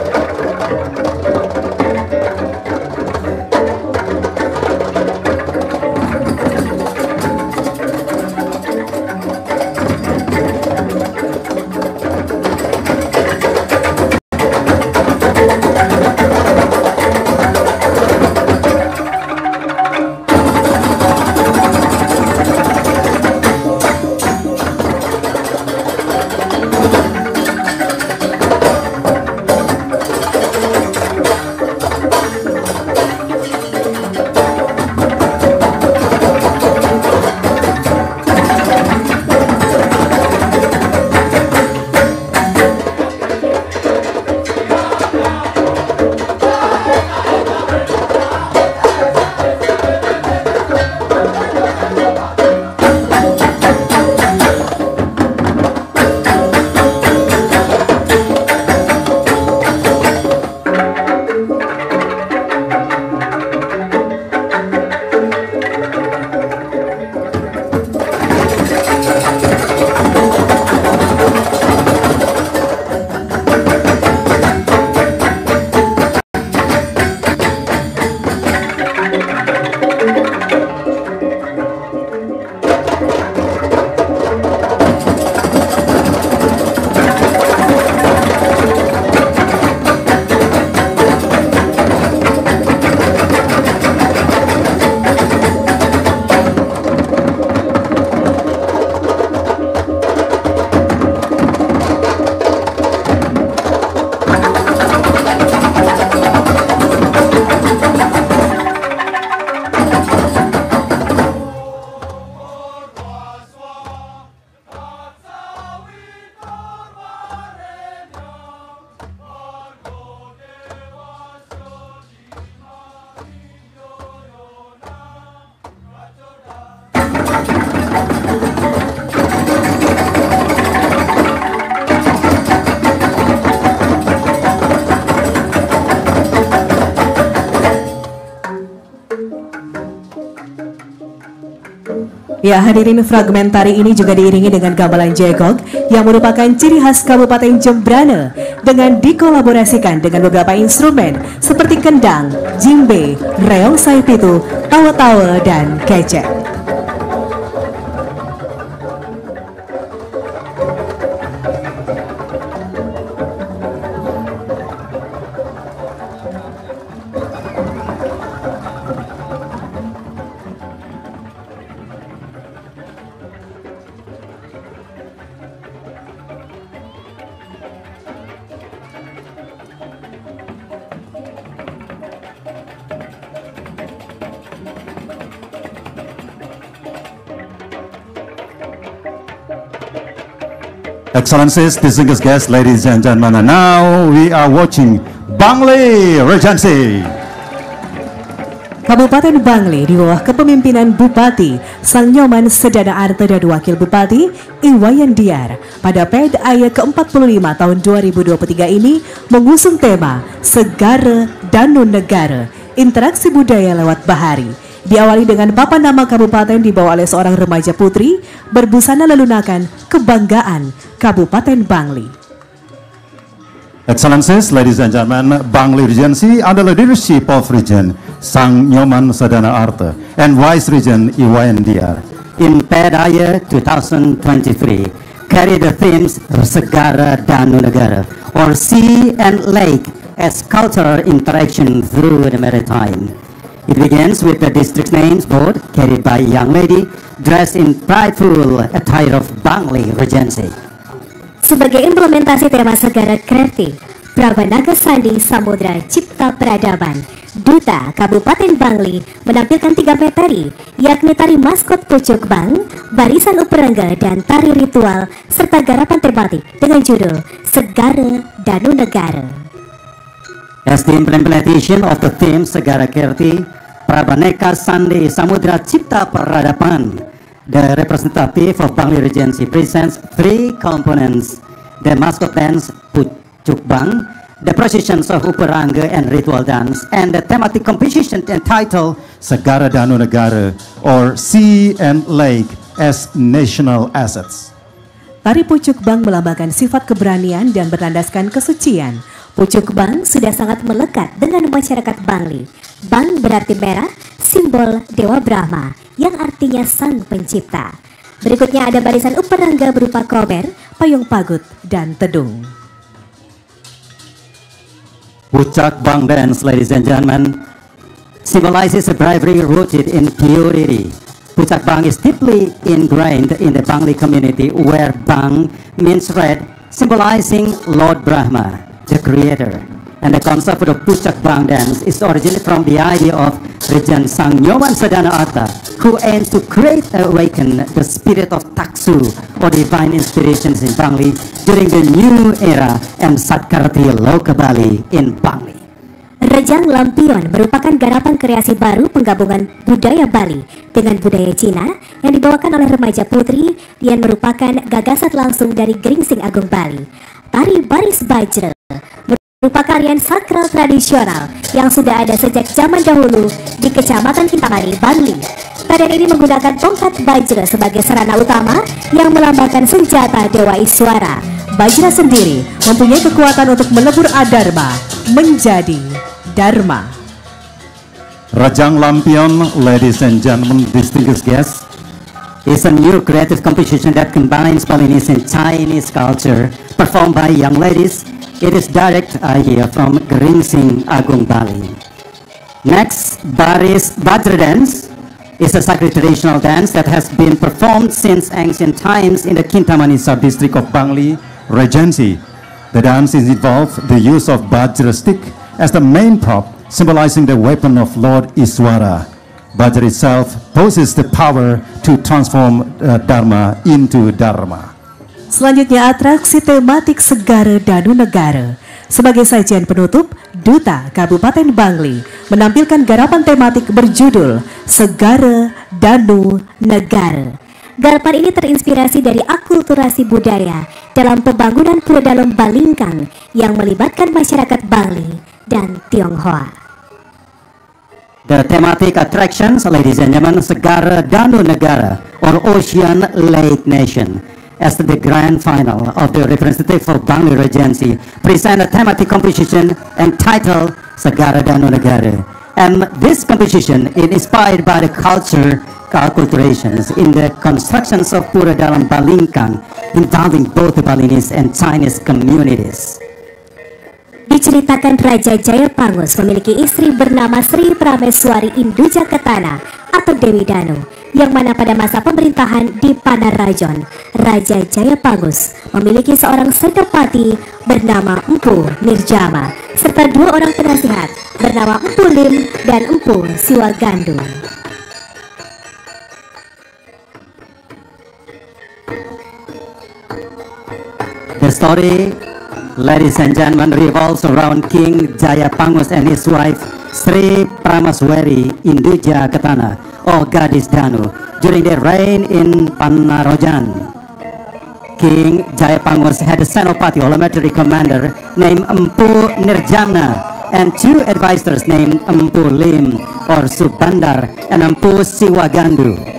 Ya, hadirin, fragmen tari ini juga diiringi dengan gamelan jegok yang merupakan ciri khas Kabupaten Jembrana dengan dikolaborasikan dengan beberapa instrumen seperti kendang, jimbe, reong saipitu, tawa-tawa, dan kecek. Excellencies, distinguished guests, ladies and gentlemen, and now we are watching Bangli Regency. Kabupaten Bangli di bawah kepemimpinan Bupati Sang Nyoman Sedana Arta dan Wakil Bupati Iwayan Diar pada PDAY ke-45 tahun 2023 ini mengusung tema Segara Danu Negara, interaksi budaya lewat bahari. Diawali dengan papan nama kabupaten dibawa oleh seorang remaja putri berbusana lelunakan kebanggaan Kabupaten Bangli. Excellencies, ladies and gentlemen, Bangli Regency under the leadership of Regent Sang Nyoman Sedana Arta and Vice Regent Iwayan Diar in PDAY 2023 carry the themes Segara Danu Negara, or sea and lake as cultural interaction through the maritime. It begins with the district names board carried by a young lady dressed in prideful attire of Bangli Regency. Sebagai implementasi tema Segara Kreatif, Prabanaga Sandi Samudra Cipta Peradaban, Duta Kabupaten Bangli menampilkan 3 materi, yakni tari maskot Pucuk Bang, barisan uperangga, dan tari ritual, serta garapan tematik dengan judul Segara Danu Negara. As the implementation of the theme Segara Kirti, Prabanaga Sandi Samudra Cipta Peradaban, the representative of Bangli Regency presents 3 components: the mascot dance Pucuk Bang, the processions of Uperangga and ritual dance, and the thematic competition entitled Segara Danu Negara, or Sea and Lake as National Assets. Tari Pucuk Bang melambangkan sifat keberanian dan berlandaskan kesucian. Pucuk Bang sudah sangat melekat dengan masyarakat Bangli. Bang berarti merah, simbol Dewa Brahma, yang artinya sang pencipta. Berikutnya ada barisan uperangga berupa kober, payung pagut, dan tedung. Pucuk Bang dance, ladies and gentlemen, symbolizes a bravery rooted in purity. Pucuk Bang is deeply ingrained in the Bangli community, where Bang means red, symbolizing Lord Brahma, the creator. And the concept of the Pucuk Bang dance is originally from the idea of Regent Sang Nyoman Sedana Arta, who aims to create and awaken the spirit of Taksu, or divine inspirations in Bangli during the new era and Satkarti Loka Bali in Bangli. Rejang Lampion merupakan garapan kreasi baru penggabungan budaya Bali dengan budaya Cina yang dibawakan oleh remaja putri yang merupakan gagasan langsung dari Gringsing Agung Bali. Tari Baris Bajra merupakan tarian sakral tradisional yang sudah ada sejak zaman dahulu di Kecamatan Kintamani, Bangli. Tarian ini menggunakan tongkat Bajra sebagai sarana utama yang melambangkan senjata Dewa Iswara. Bajra sendiri mempunyai kekuatan untuk melebur adharma menjadi dharma. Rajang Lampion, ladies and gentlemen, distinguished guests, is a new creative composition that combines Balinese and Chinese culture, performed by young ladies. It is direct idea from Gringsing Agung Bali. Next, Baris Bajra dance is a sacred traditional dance that has been performed since ancient times in the Kintamani sub-district of Bangli Regency. The dance involves the use of Bajra stick as the main prop, symbolizing the weapon of Lord Iswara. Bajra itself possesses the power to transform Dharma into Dharma. Selanjutnya atraksi tematik Segara Danu Negara. Sebagai sajian penutup, Duta Kabupaten Bangli menampilkan garapan tematik berjudul Segara Danu Negara. Garapan ini terinspirasi dari akulturasi budaya dalam pembangunan Pura Dalem Balingkang yang melibatkan masyarakat Bangli dan Tionghoa. The thematic attractions, ladies and gentlemen, Segara Danau Negara, or Ocean Lake Nation, as the grand final of the representative of Bangli Regency, present a thematic competition entitled Segara Danau Negara. And this competition is inspired by the acculturations in the constructions of Pura dalam Balingkang, involving both the Balinese and Chinese communities. Diceritakan Raja Jayapangus memiliki istri bernama Sri Prameswari Induja Ketana atau Dewi Danu, yang mana pada masa pemerintahan di Panarajon, Raja Jayapangus memiliki seorang serdepati bernama Empu Nirjama serta 2 orang penasihat bernama Empu Lim dan Empu Siwagandu. The story, ladies and gentlemen, revolves around King Jayapangus and his wife Sri Prameswari Induja Ketana, or Gadis Danu, during their reign in Panarajan. King Jayapangus had a Senopati or military commander named Empu Nirjamna and 2 advisors named Empu Lim or Subandar and Empu Siwagandu.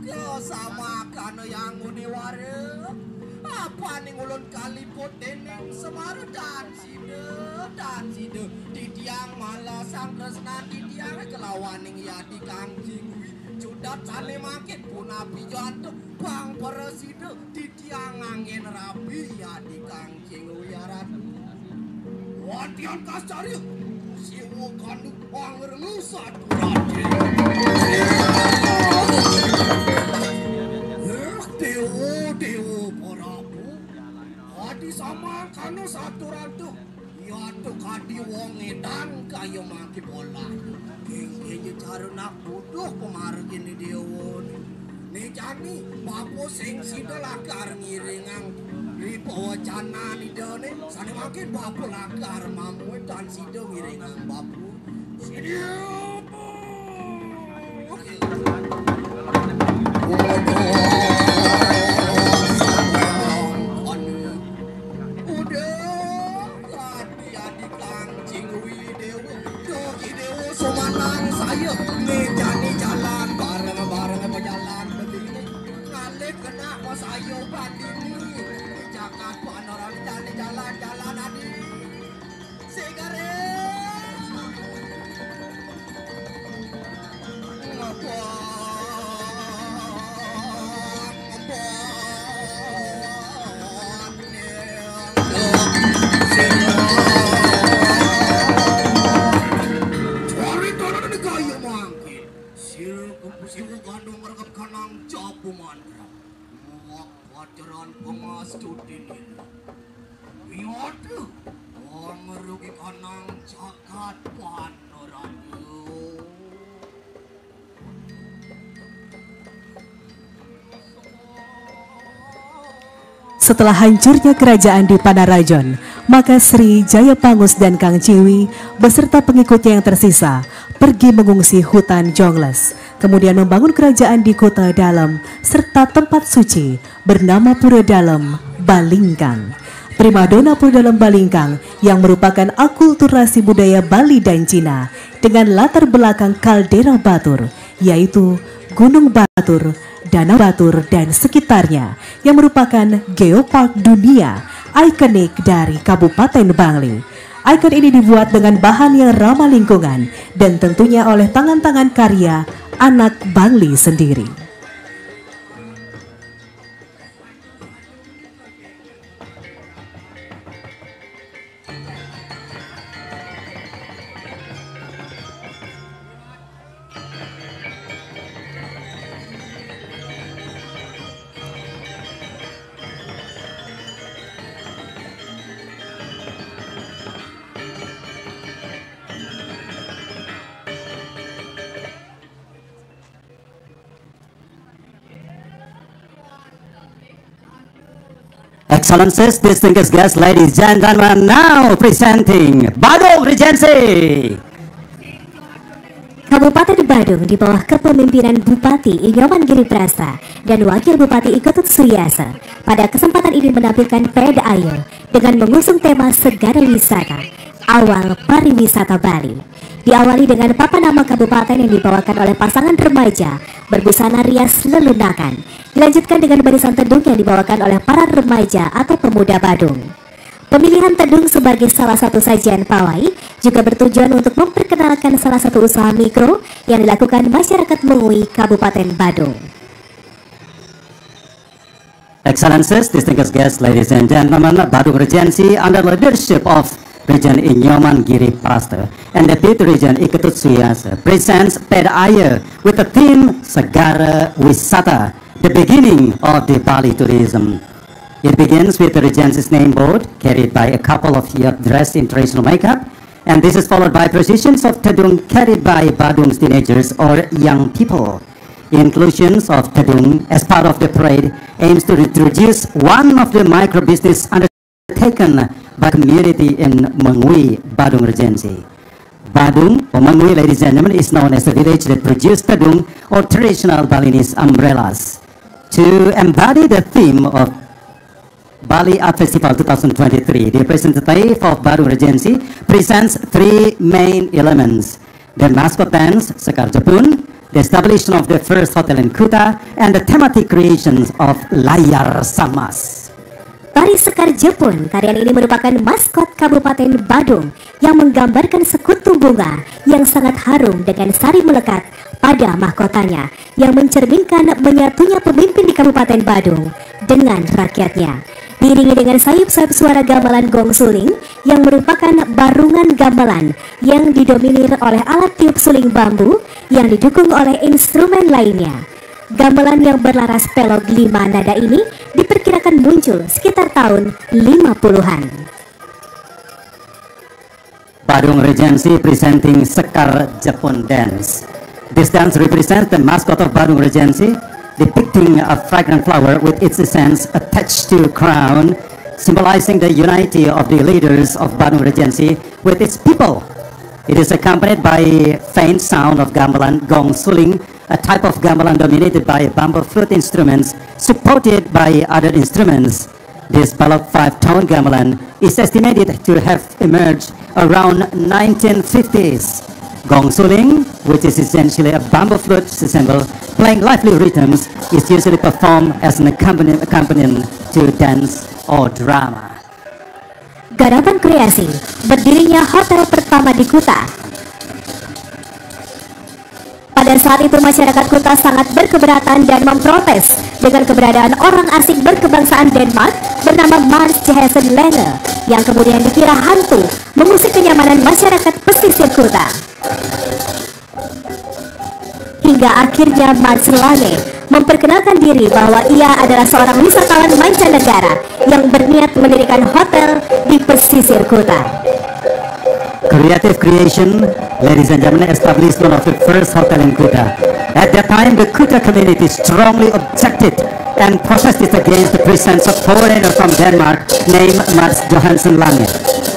Kesamakan yang uniwara apa ning ulun kaliput dening Semar dan side di tiang malah sang tresna di tiang kelawaning ya di Kang Jingwi judat sane makin punapi jantung bang pereside di tiang angin rapi ya di Kang Jingwi ya ratu wadian kasari siwo kanduk wanger nusa durati Dewo Prabu Adi sama kano satu ratu yaitu kadi wong edan kayo maki bola kengkenya caruna buduh pemargin ni dewo ni jani bapo sing sida lakar ngiringang di pawacana ni dene sane makin bapo lakar mamu dan sida ngiringang bapo sida Setelah hancurnya kerajaan di Panarajon, maka Sri Jayapangus dan Kang Ciwi beserta pengikutnya yang tersisa pergi mengungsi hutan Jongles, kemudian membangun kerajaan di Kota Dalam serta tempat suci bernama Pura Dalam Balingkang. Primadona Pura Dalam Balingkang yang merupakan akulturasi budaya Bali dan Cina dengan latar belakang kaldera Batur, yaitu Gunung Batur, Danau Batur dan sekitarnya yang merupakan geopark dunia ikonik dari Kabupaten Bangli. Ikon ini dibuat dengan bahan yang ramah lingkungan dan tentunya oleh tangan-tangan karya anak Bangli sendiri. Excellencies, distinguished guests, ladies and gentlemen, now presenting Badung Regency. Kabupaten Badung di bawah kepemimpinan Bupati Inyoman Giri Prasta dan Wakil Bupati Iketut Suyasa pada kesempatan ini menampilkan Peda Ayo dengan mengusung tema Segara Wisata, Awal Pariwisata Bali. Diawali dengan papan nama kabupaten yang dibawakan oleh pasangan remaja berbusana rias lelunakan. Dilanjutkan dengan barisan teduh yang dibawakan oleh para remaja atau pemuda Badung. Pemilihan teduh sebagai salah satu sajian pawai juga bertujuan untuk memperkenalkan salah satu usaha mikro yang dilakukan masyarakat Mengui, Kabupaten Badung. Excellencies, distinguished guests, ladies and gentlemen, Badung Regency under the leadership of Region Inyoman Giri Prasta and Deputy Region Iketut Suyasa presents Peda Ayo with the theme Segara Wisata, the beginning of the Bali tourism. It begins with the Regency's name board carried by a couple of youth dressed in traditional makeup, and this is followed by processions of tedung carried by Badung's teenagers or young people. Inclusions of tedung as part of the parade aims to introduce one of the micro business undertaken by community in Mengui, Badung Regency. Badung, or Mengui, ladies and gentlemen, is known as the village that produced tedung or traditional Balinese umbrellas. To embody the theme of Bali Art Festival 2023, the representative of Badung Regency presents three main elements: the mascot dance, Sekar Jepun, the establishment of the first hotel in Kuta, and the thematic creations of Layar Samas. Tari Sekar Jepun, tarian ini merupakan maskot Kabupaten Badung yang menggambarkan sekutu bunga yang sangat harum dengan sari melekat pada mahkotanya yang mencerminkan menyatunya pemimpin di Kabupaten Badung dengan rakyatnya. Diiringi dengan sayup-sayup suara gamelan gong suling yang merupakan barungan gamelan yang didominir oleh alat tiup suling bambu yang didukung oleh instrumen lainnya. Gamelan yang berlaras pelog 5 nada ini diperkirakan muncul sekitar tahun 50-an. Badung Regency presenting Sekar Jepun dance. This dance represents the mascot of Badung Regency, depicting a fragrant flower with its essence attached to a crown, symbolizing the unity of the leaders of Badung Regency with its people. It is accompanied by faint sound of gamelan gong suling, a type of gamelan dominated by bamboo flute instruments supported by other instruments. This balok 5-tone gamelan is estimated to have emerged around 1950s. Gong suling, which is essentially a bamboo flute ensemble playing lively rhythms, is usually performed as an accompaniment to dance or drama. Garapan kreasi, berdirinya hotel pertama di Kuta. Pada saat itu masyarakat Kuta sangat berkeberatan dan memprotes dengan keberadaan orang asing berkebangsaan Denmark bernama Mars Jessen Lene yang kemudian dikira hantu mengusik kenyamanan masyarakat pesisir Kuta. Hingga akhirnya Mars Lange memperkenalkan diri bahwa ia adalah seorang wisatawan mancanegara yang berniat mendirikan hotel di pesisir Kuta. Creative Creation, ladies and gentlemen, established one of the first hotel in Kuta. At that time, the Kuta community strongly objected and protested against the presence of foreigner from Denmark named Mats Johansson Lange,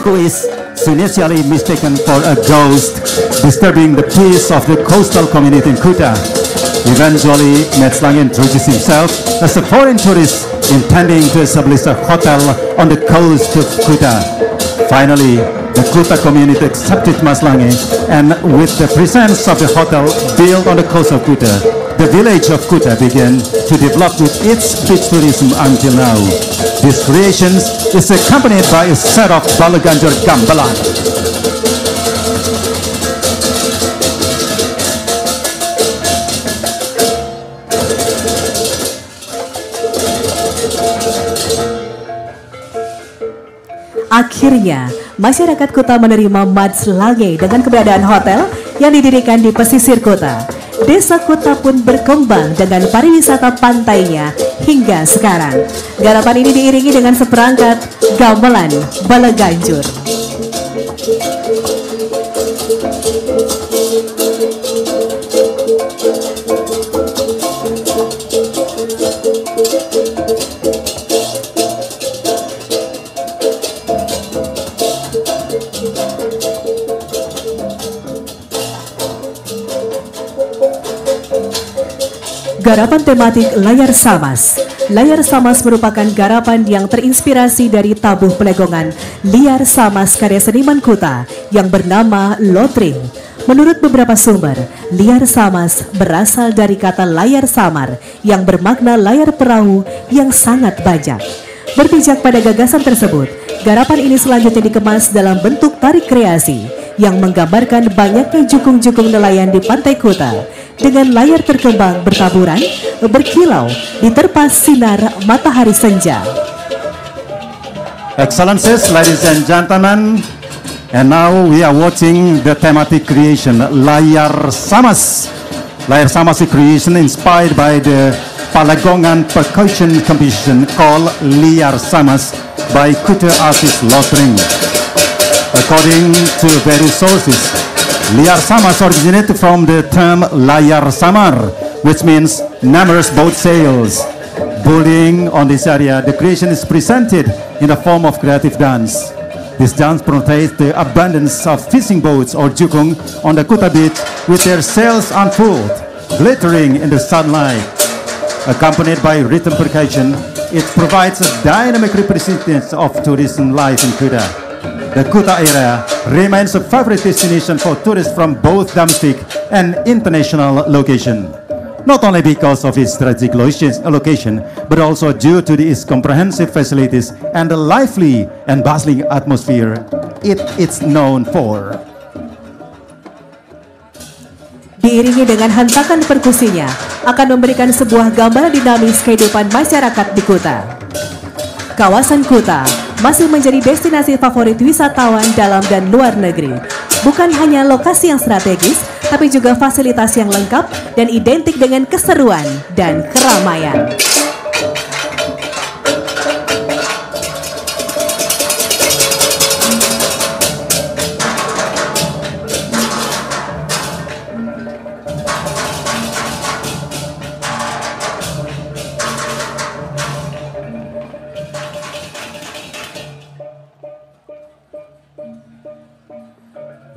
who is initially mistaken for a ghost disturbing the peace of the coastal community in Kuta. Eventually, Mats Lange introduced himself as a foreign tourist intending to establish a hotel on the coast of Kuta. Finally, the Kuta community accepted Mats Lange, and with the presence of the hotel built on the coast of Kuta, the village of Kuta began to develop with its beach tourism until now. This creation is accompanied by a set of Balaganjar Gamelan. Akhirnya, masyarakat Kuta menerima Mats Lange dengan keberadaan hotel yang didirikan di pesisir kota. Desa Kuta pun berkembang dengan pariwisata pantainya hingga sekarang. Garapan ini diiringi dengan seperangkat gamelan Balaganjur. Garapan tematik Layar Samas. Layar Samas merupakan garapan yang terinspirasi dari tabuh pelegongan Liar Samas karya seniman Kuta yang bernama Lotring. Menurut beberapa sumber, Liar Samas berasal dari kata layar samar yang bermakna layar perahu yang sangat banyak. Berpijak pada gagasan tersebut, garapan ini selanjutnya dikemas dalam bentuk tarik kreasi yang menggambarkan banyaknya jukung-jukung nelayan di pantai Kuta dengan layar terkembang bertaburan, berkilau, diterpa sinar matahari senja. Excellencies, ladies and gentlemen, and now we are watching the thematic creation Layar Samas. Layar Samas is creation inspired by the Palagongan percussion composition called Liar Samas by Kuta artist Lotring. According to various sources, Liar Samas originated from the term Layar Samar, which means numerous boat sails. Building on this area, the creation is presented in the form of creative dance. This dance portrays the abundance of fishing boats or jukung on the Kuta beach with their sails unfurled, glittering in the sunlight. Accompanied by rhythm percussion, it provides a dynamic representation of tourism life in Kuta. The Kuta area remains a favorite destination for tourists from both domestic and international location. Not only because of its strategic location, but also due to its comprehensive facilities and the lively and bustling atmosphere it's known for. Diiringi dengan hentakan perkusinya, akan memberikan sebuah gambaran dinamis kehidupan masyarakat di Kuta. Kawasan Kuta masih menjadi destinasi favorit wisatawan dalam dan luar negeri. Bukan hanya lokasi yang strategis, tapi juga fasilitas yang lengkap dan identik dengan keseruan dan keramaian.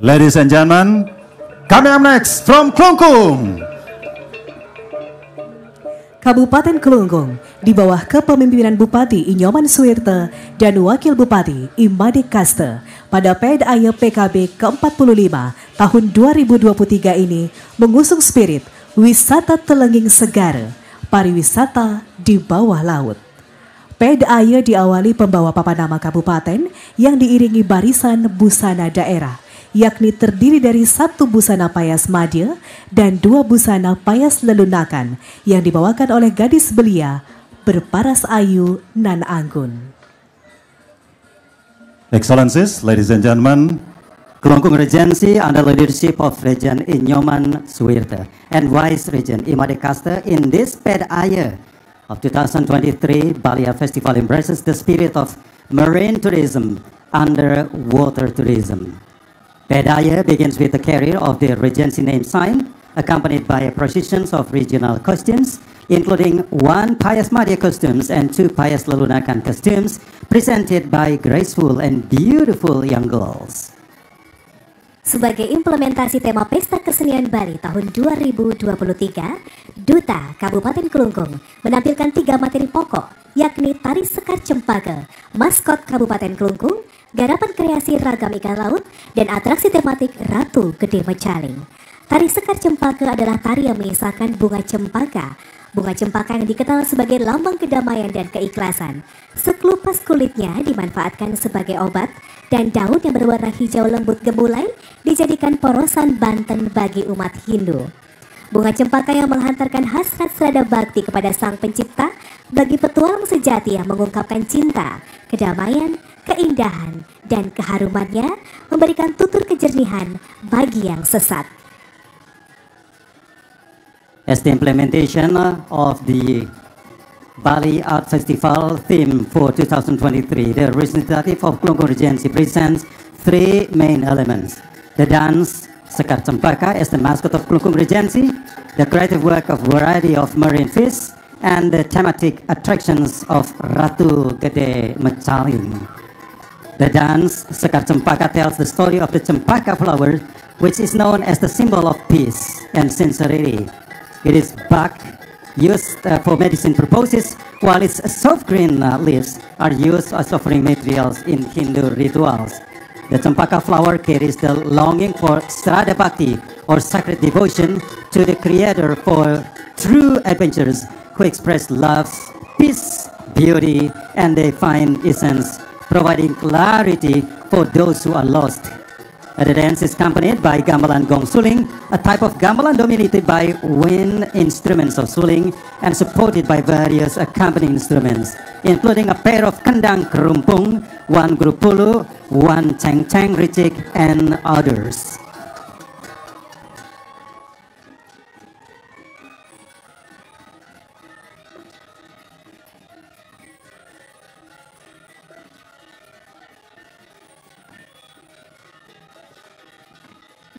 Ladies and gentlemen, coming up next from Klungkung. Kabupaten Klungkung di bawah kepemimpinan Bupati Inyoman Suwirte dan Wakil Bupati Imade Kaste pada PDAY PKB ke-45 tahun 2023 ini mengusung spirit wisata telenging segar, pariwisata di bawah laut. PDAY diawali pembawa papan nama kabupaten yang diiringi barisan busana daerah, yakni terdiri dari 1 busana payas madya dan 2 busana payas lelunakan yang dibawakan oleh gadis belia berparas ayu nan anggun. Excellencies, ladies and gentlemen, Klungkung Regency under the leadership of Regent Inyoman Suwirte and Vice Regent Imade Kaste in this PDAY of 2023 Bali Festival embraces the spirit of marine tourism under water tourism. PDAY begins with the carrier of the Regency name sign, accompanied by a procession of regional costumes, including 1 Payas Madya costumes and 2 Payas Lelunakan costumes, presented by graceful and beautiful young girls. Sebagai implementasi tema Pesta Kesenian Bali tahun 2023, Duta Kabupaten Klungkung menampilkan 3 materi pokok, yakni Tari Sekar Cempaka, maskot Kabupaten Klungkung, garapan kreasi ragam ikan laut, dan atraksi tematik Ratu Gede Mecaling. Tari Sekar Cempaka adalah tari yang mengisahkan bunga cempaka. Bunga cempaka yang dikenal sebagai lambang kedamaian dan keikhlasan. Sekelupas kulitnya dimanfaatkan sebagai obat, dan daun yang berwarna hijau lembut gemulai dijadikan porosan Banten bagi umat Hindu. Bunga cempaka yang menghantarkan hasrat serada bakti kepada Sang Pencipta bagi petualang sejati yang mengungkapkan cinta, kedamaian, keindahan, dan keharumannya memberikan tutur kejernihan bagi yang sesat. As the implementation of the Bali Art Festival theme for 2023, the representative of Klungkung Regency presents 3 main elements. The dance Sekar Cempaka as the mascot of Klungkung Regency, the creative work of variety of marine fish, and the thematic attractions of Ratu Gede Mecaling. The dance Sekar Cempaka tells the story of the cempaka flower, which is known as the symbol of peace and sincerity. It is backed used for medicine purposes, while its soft green leaves are used as offering materials in Hindu rituals. The Champaka flower carries the longing for Sraddha Bhakti, or sacred devotion, to the Creator for true adventurers who express love, peace, beauty, and a fine essence, providing clarity for those who are lost. The dance is accompanied by gamelan gong suling, a type of gamelan dominated by wind instruments of suling and supported by various accompanying instruments, including a pair of kendang kerumpung, one grupulu, one ceng-ceng ricik, and others.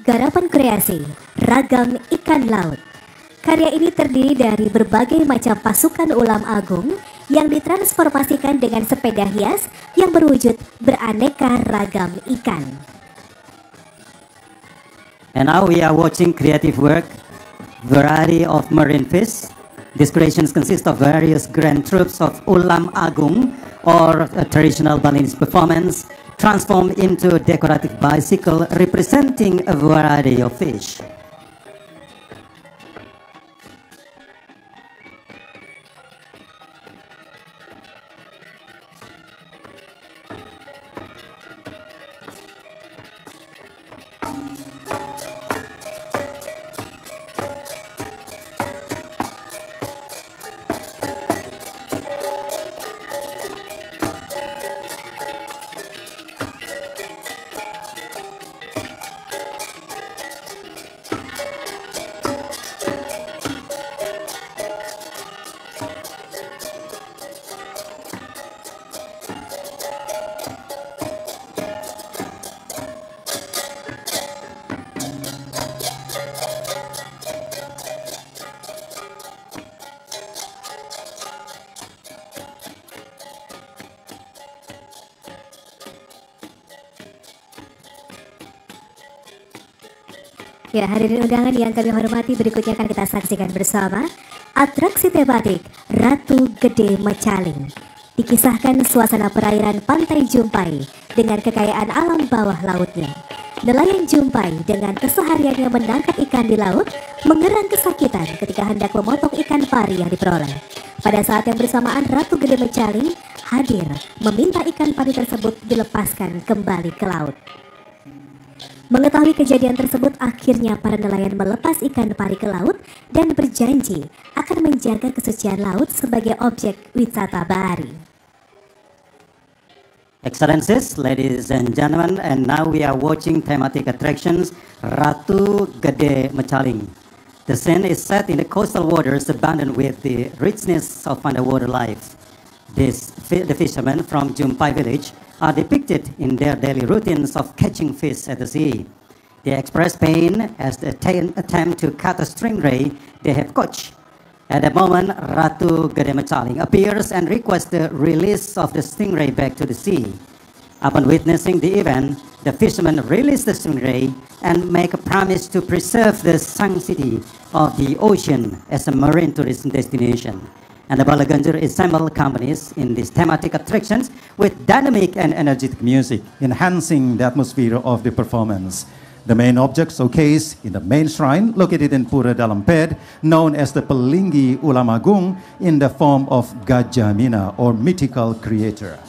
Garapan kreasi, ragam ikan laut. Karya ini terdiri dari berbagai macam pasukan ulam agung yang ditransformasikan dengan sepeda hias yang berwujud beraneka ragam ikan. And now we are watching creative work, variety of marine fish. These creations consist of various grand troops of ulam agung, or a traditional Balinese performance, transformed into a decorative bicycle representing a variety of fish. Ya, hadirin undangan yang kami hormati, berikutnya akan kita saksikan bersama atraksi tematik Ratu Gede Mecaling. Dikisahkan suasana perairan Pantai Jumpai dengan kekayaan alam bawah lautnya. Nelayan Jumpai dengan kesehariannya menangkap ikan di laut mengerang kesakitan ketika hendak memotong ikan pari yang diperoleh. Pada saat yang bersamaan, Ratu Gede Mecaling hadir meminta ikan pari tersebut dilepaskan kembali ke laut. Mengetahui kejadian tersebut, akhirnya para nelayan melepas ikan pari ke laut dan berjanji akan menjaga kesucian laut sebagai objek wisata bahari. Excellencies, ladies and gentlemen, and now we are watching thematic attractions Ratu Gede Mecaling. The scene is set in the coastal waters abundant with the richness of underwater life. The fishermen from Jumpai village are depicted in their daily routines of catching fish at the sea. They express pain as they attempt to cut a stingray they have caught. At that moment, Ratu Gede Mecaling appears and requests the release of the stingray back to the sea. Upon witnessing the event, the fishermen release the stingray and make a promise to preserve the sanctity of the ocean as a marine tourism destination. And the Balaganjur ensemble accompanies in these thematic attractions with dynamic and energetic music, enhancing the atmosphere of the performance. The main object showcased in the main shrine located in Pura Dalamped, known as the Pelinggi Ulam Agung, in the form of Gajah Mina or mythical creator.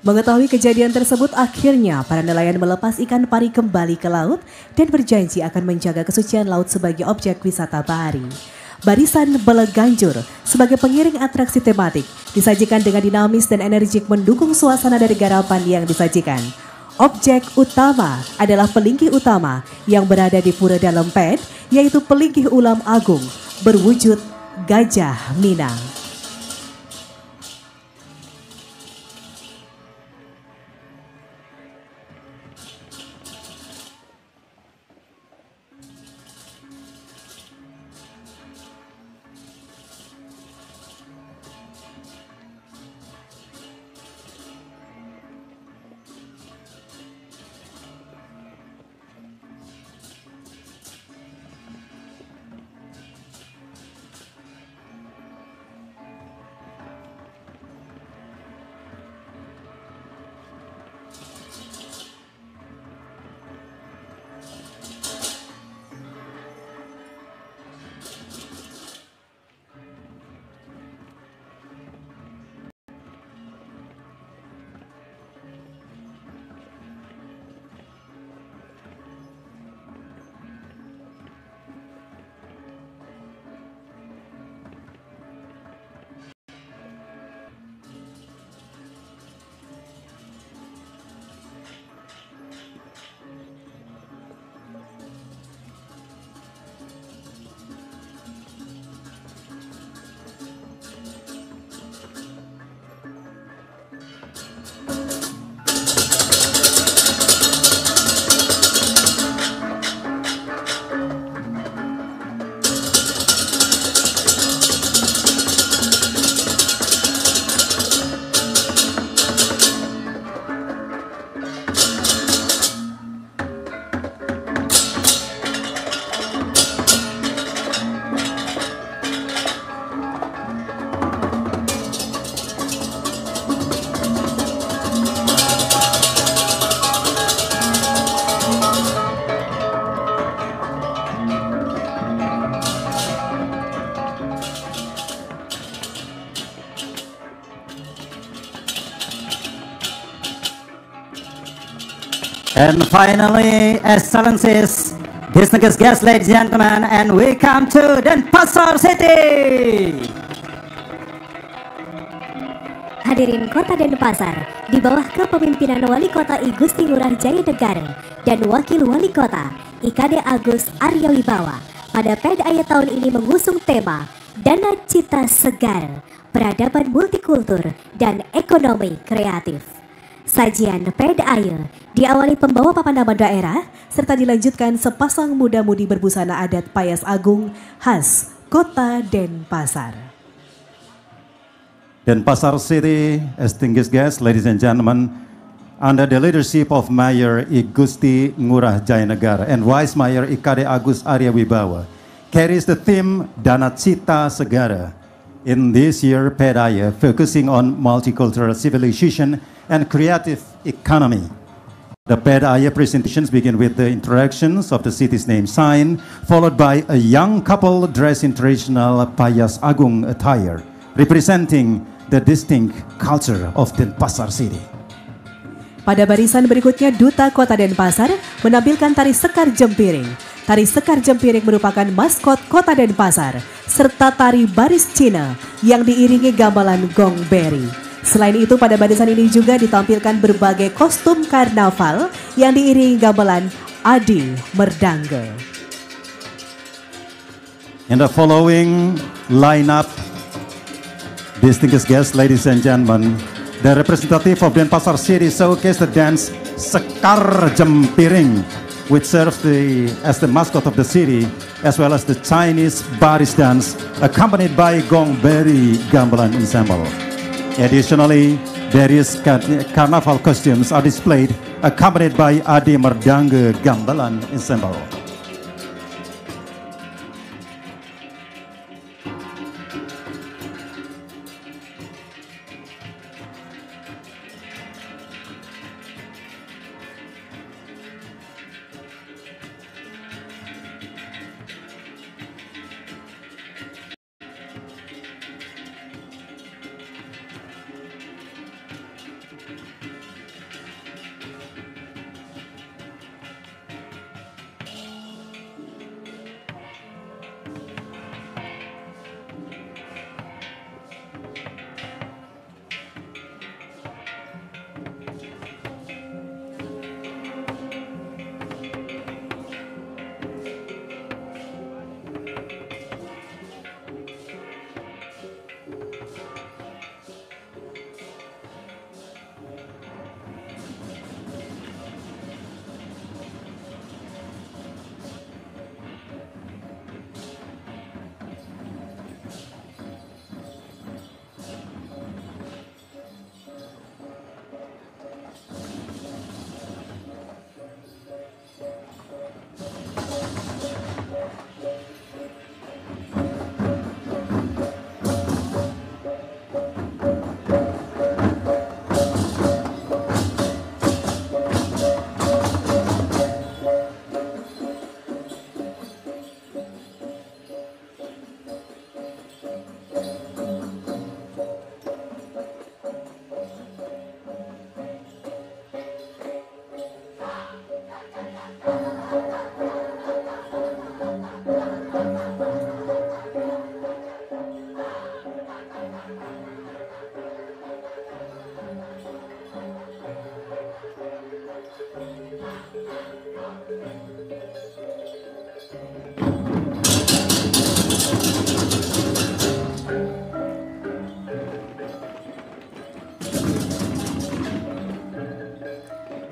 Mengetahui kejadian tersebut, akhirnya para nelayan melepas ikan pari kembali ke laut dan berjanji akan menjaga kesucian laut sebagai objek wisata bahari. Barisan Balaganjur sebagai pengiring atraksi tematik disajikan dengan dinamis dan energik mendukung suasana dari garapan yang disajikan. Objek utama adalah pelingkih utama yang berada di Pura Dalamped, yaitu pelingkih ulam agung berwujud Gajah Minang. And finally, Excellencies, distinguished guests, ladies and gentlemen, and we come to Denpasar City. Hadirin Kota Denpasar, di bawah kepemimpinan Wali Kota I Gusti Ngurah Jaya Negara dan Wakil Wali Kota IKD Agus Arya Wibawa, pada PDAY tahun ini mengusung tema Dana Cita Segar, Peradaban Multikultur dan Ekonomi Kreatif. Sajian PDAY diawali pembawa papan nama daerah serta dilanjutkan sepasang muda-mudi berbusana adat Payas Agung khas Kota Denpasar. Denpasar City, distinguished guests, ladies and gentlemen, under the leadership of Mayor I Gusti Ngurah Jaya Negara and Vice Mayor IKD Agus Arya Wibawa, carries the theme Dana Cita Segara. In this year, PDAY focusing on multicultural civilization and creative economy. The PDAY presentations begin with the introductions of the city's name sign, followed by a young couple dressed in traditional Payas Agung attire, representing the distinct culture of Denpasar City. Pada barisan berikutnya, Duta Kota Denpasar menampilkan tari Sekar Jempiring. Tari Sekar Jempiring merupakan maskot Kota Denpasar, serta tari baris Cina yang diiringi gamelan gong beri. Selain itu, pada barisan ini juga ditampilkan berbagai kostum karnaval yang diiringi gamelan Adi Merdangge. In the following lineup, distinguished guests, ladies and gentlemen, the representative of Denpasar City showcase the dance Sekar Jempiring, which serves as the mascot of the city, as well as the Chinese baris dance, accompanied by gong beri gamelan ensemble. Additionally, various carnival costumes are displayed, accompanied by Adi Merdangge gamelan ensemble.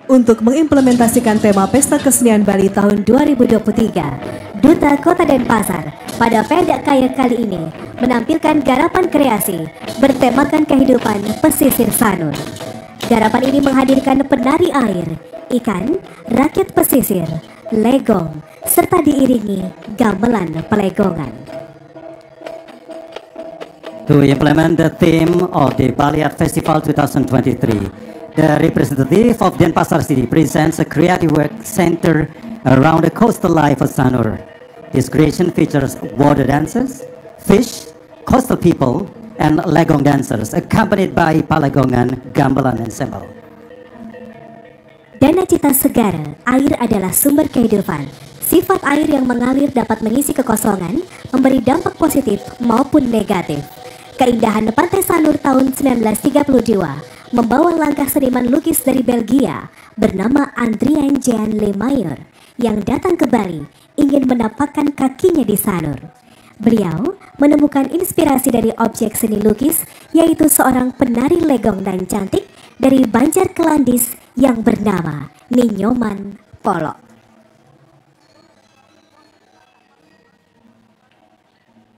Untuk mengimplementasikan tema Pesta Kesenian Bali tahun 2023, Duta Kota Denpasar pada PDAY kali ini menampilkan garapan kreasi bertemakan kehidupan pesisir Sanur. Garapan ini menghadirkan penari air, ikan, rakyat pesisir, legong, serta diiringi gamelan pelegongan. To implement the theme of the Bali Art Festival 2023, the representative of Denpasar City presents a creative work centered around the coastal life of Sanur. This creation features water dancers, fish, coastal people, and legong dancers, accompanied by Palegongan Gamelan Ensemble. Dana Cita Segara, air adalah sumber kehidupan. Sifat air yang mengalir dapat mengisi kekosongan, memberi dampak positif maupun negatif. Keindahan Pantai Sanur tahun 1932 membawa langkah seniman lukis dari Belgia bernama Adrien Jean Lemaire yang datang ke Bali ingin menapakkan kakinya di Sanur. Beliau menemukan inspirasi dari objek seni lukis, yaitu seorang penari legong dan cantik dari Banjar Kelandis yang bernama Ninyoman Polok.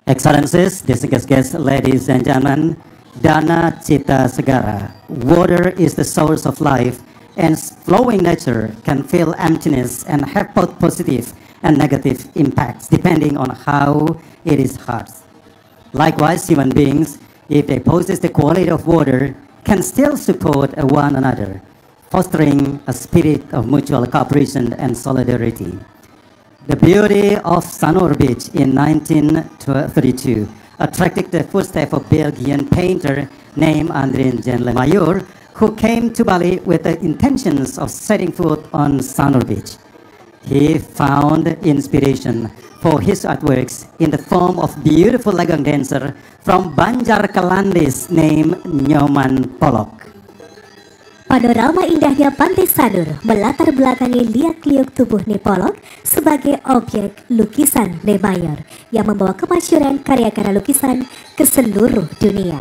Excellencies, distinguished guests, ladies and gentlemen, Dana Cita Segara. Water is the source of life, and flowing nature can feel emptiness and have both positive and negative impacts depending on how it is harnessed. Likewise, human beings, if they possess the quality of water, can still support one another, fostering a spirit of mutual cooperation and solidarity. The beauty of Sanur Beach in 1932 attracted the footsteps of Belgian painter named Adrien Jean Lemaire, who came to Bali with the intentions of setting foot on Sanur Beach. He found inspiration for his artworks in the form of beautiful legong dancer from Banjar Kelandis named Nyoman Polok. Panorama indahnya Pantai Sanur melatar belakangi liak-liuk tubuh Polok sebagai objek lukisan Lemaire yang membawa kemasyhuran karya-karya lukisan ke seluruh dunia.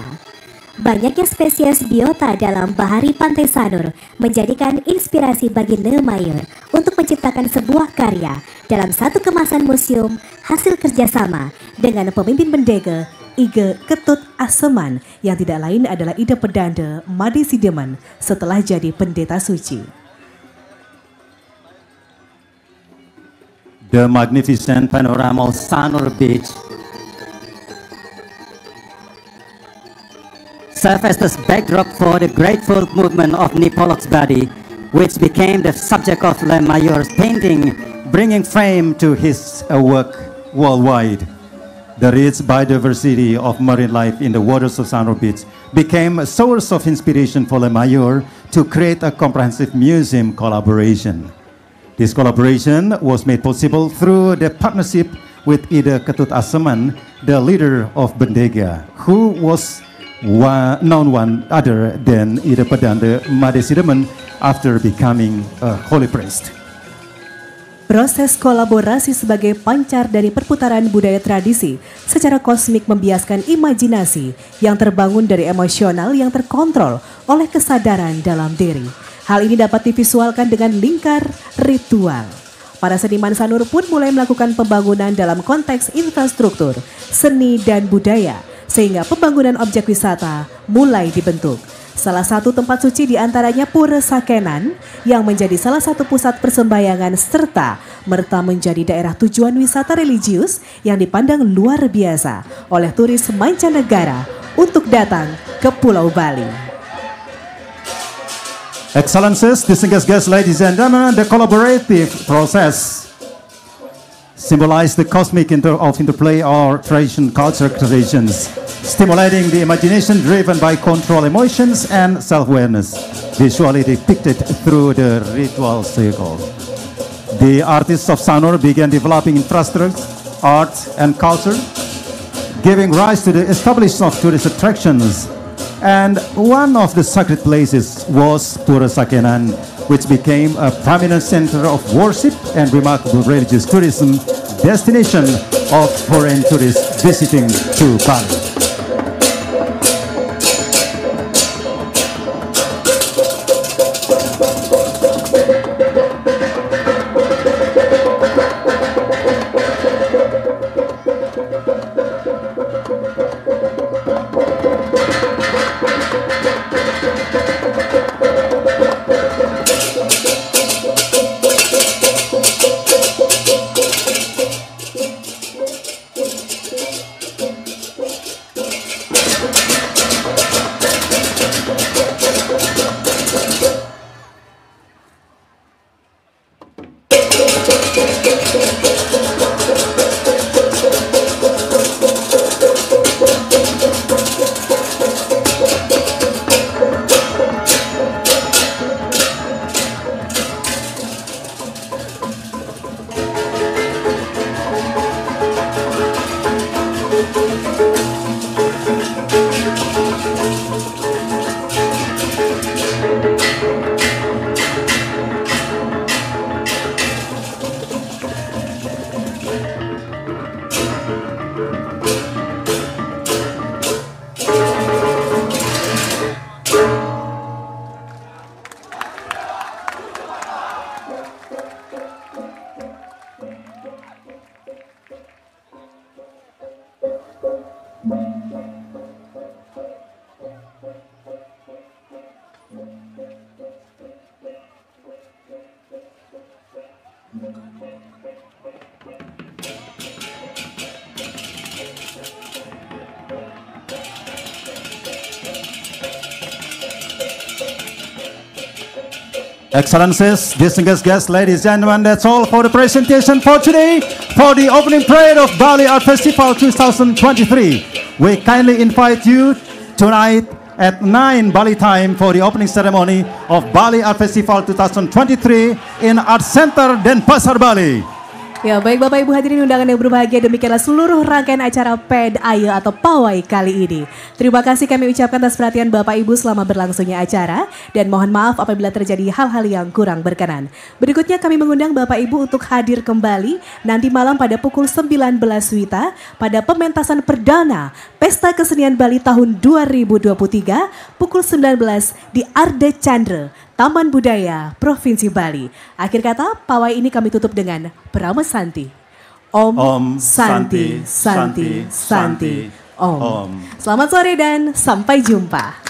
Banyaknya spesies biota dalam bahari Pantai Sanur menjadikan inspirasi bagi Lemaire untuk menciptakan sebuah karya dalam satu kemasan museum hasil kerjasama dengan pemimpin Bendege Ige Ketut Aseman yang tidak lain adalah Ida Pedanda Made Sideman setelah jadi pendeta suci. The magnificent panorama of Sanur Beach serve as the backdrop for the grateful movement of Polok's body, which became the subject of Lemaire's painting, bringing fame to his work worldwide. The rich biodiversity of marine life in the waters of Sanur Beach became a source of inspiration for Lemaire to create a comprehensive museum collaboration. This collaboration was made possible through the partnership with Ida Ketut Aseman, the leader of Bendega, who was one other than Ida Pedanda Made Sideman after becoming a holy priest. Proses kolaborasi sebagai pancar dari perputaran budaya tradisi secara kosmik membiaskan imajinasi yang terbangun dari emosional yang terkontrol oleh kesadaran dalam diri. Hal ini dapat divisualkan dengan lingkar ritual. Para seniman Sanur pun mulai melakukan pembangunan dalam konteks infrastruktur, seni dan budaya, sehingga pembangunan objek wisata mulai dibentuk. Salah satu tempat suci diantaranya Pura Sakenan yang menjadi salah satu pusat persembahyangan serta merta menjadi daerah tujuan wisata religius yang dipandang luar biasa oleh turis mancanegara untuk datang ke Pulau Bali. Excellencies, distinguished guests, ladies and gentlemen, the collaborative process symbolize the cosmic interplay of tradition, culture, traditions, stimulating the imagination driven by control emotions and self-awareness, visually depicted through the ritual circle. The artists of Sanur began developing infrastructure, art, and culture, giving rise to the establishment of tourist attractions. And one of the sacred places was Pura Sakenan, which became a prominent center of worship and remarkable religious tourism destination of foreign tourists visiting to Bali. Excellencies, distinguished guests, ladies and gentlemen, that's all for the presentation for today for the opening parade of Bali Art Festival 2023. We kindly invite you tonight at 9 Bali time for the opening ceremony of Bali Art Festival 2023 in Art Center Denpasar, Bali. Ya, baik Bapak Ibu hadirin undangan yang berbahagia, demikianlah seluruh rangkaian acara PED-AYE atau Pawai kali ini. Terima kasih kami ucapkan atas perhatian Bapak Ibu selama berlangsungnya acara dan mohon maaf apabila terjadi hal-hal yang kurang berkenan. Berikutnya kami mengundang Bapak Ibu untuk hadir kembali nanti malam pada pukul 19 WITA pada pementasan perdana Pesta Kesenian Bali tahun 2023 pukul 19 di Arde Chandra, Taman Budaya Provinsi Bali. Akhir kata, pawai ini kami tutup dengan Prama Santi. Om Santi, Santi, Santi, Om. Selamat sore dan sampai jumpa.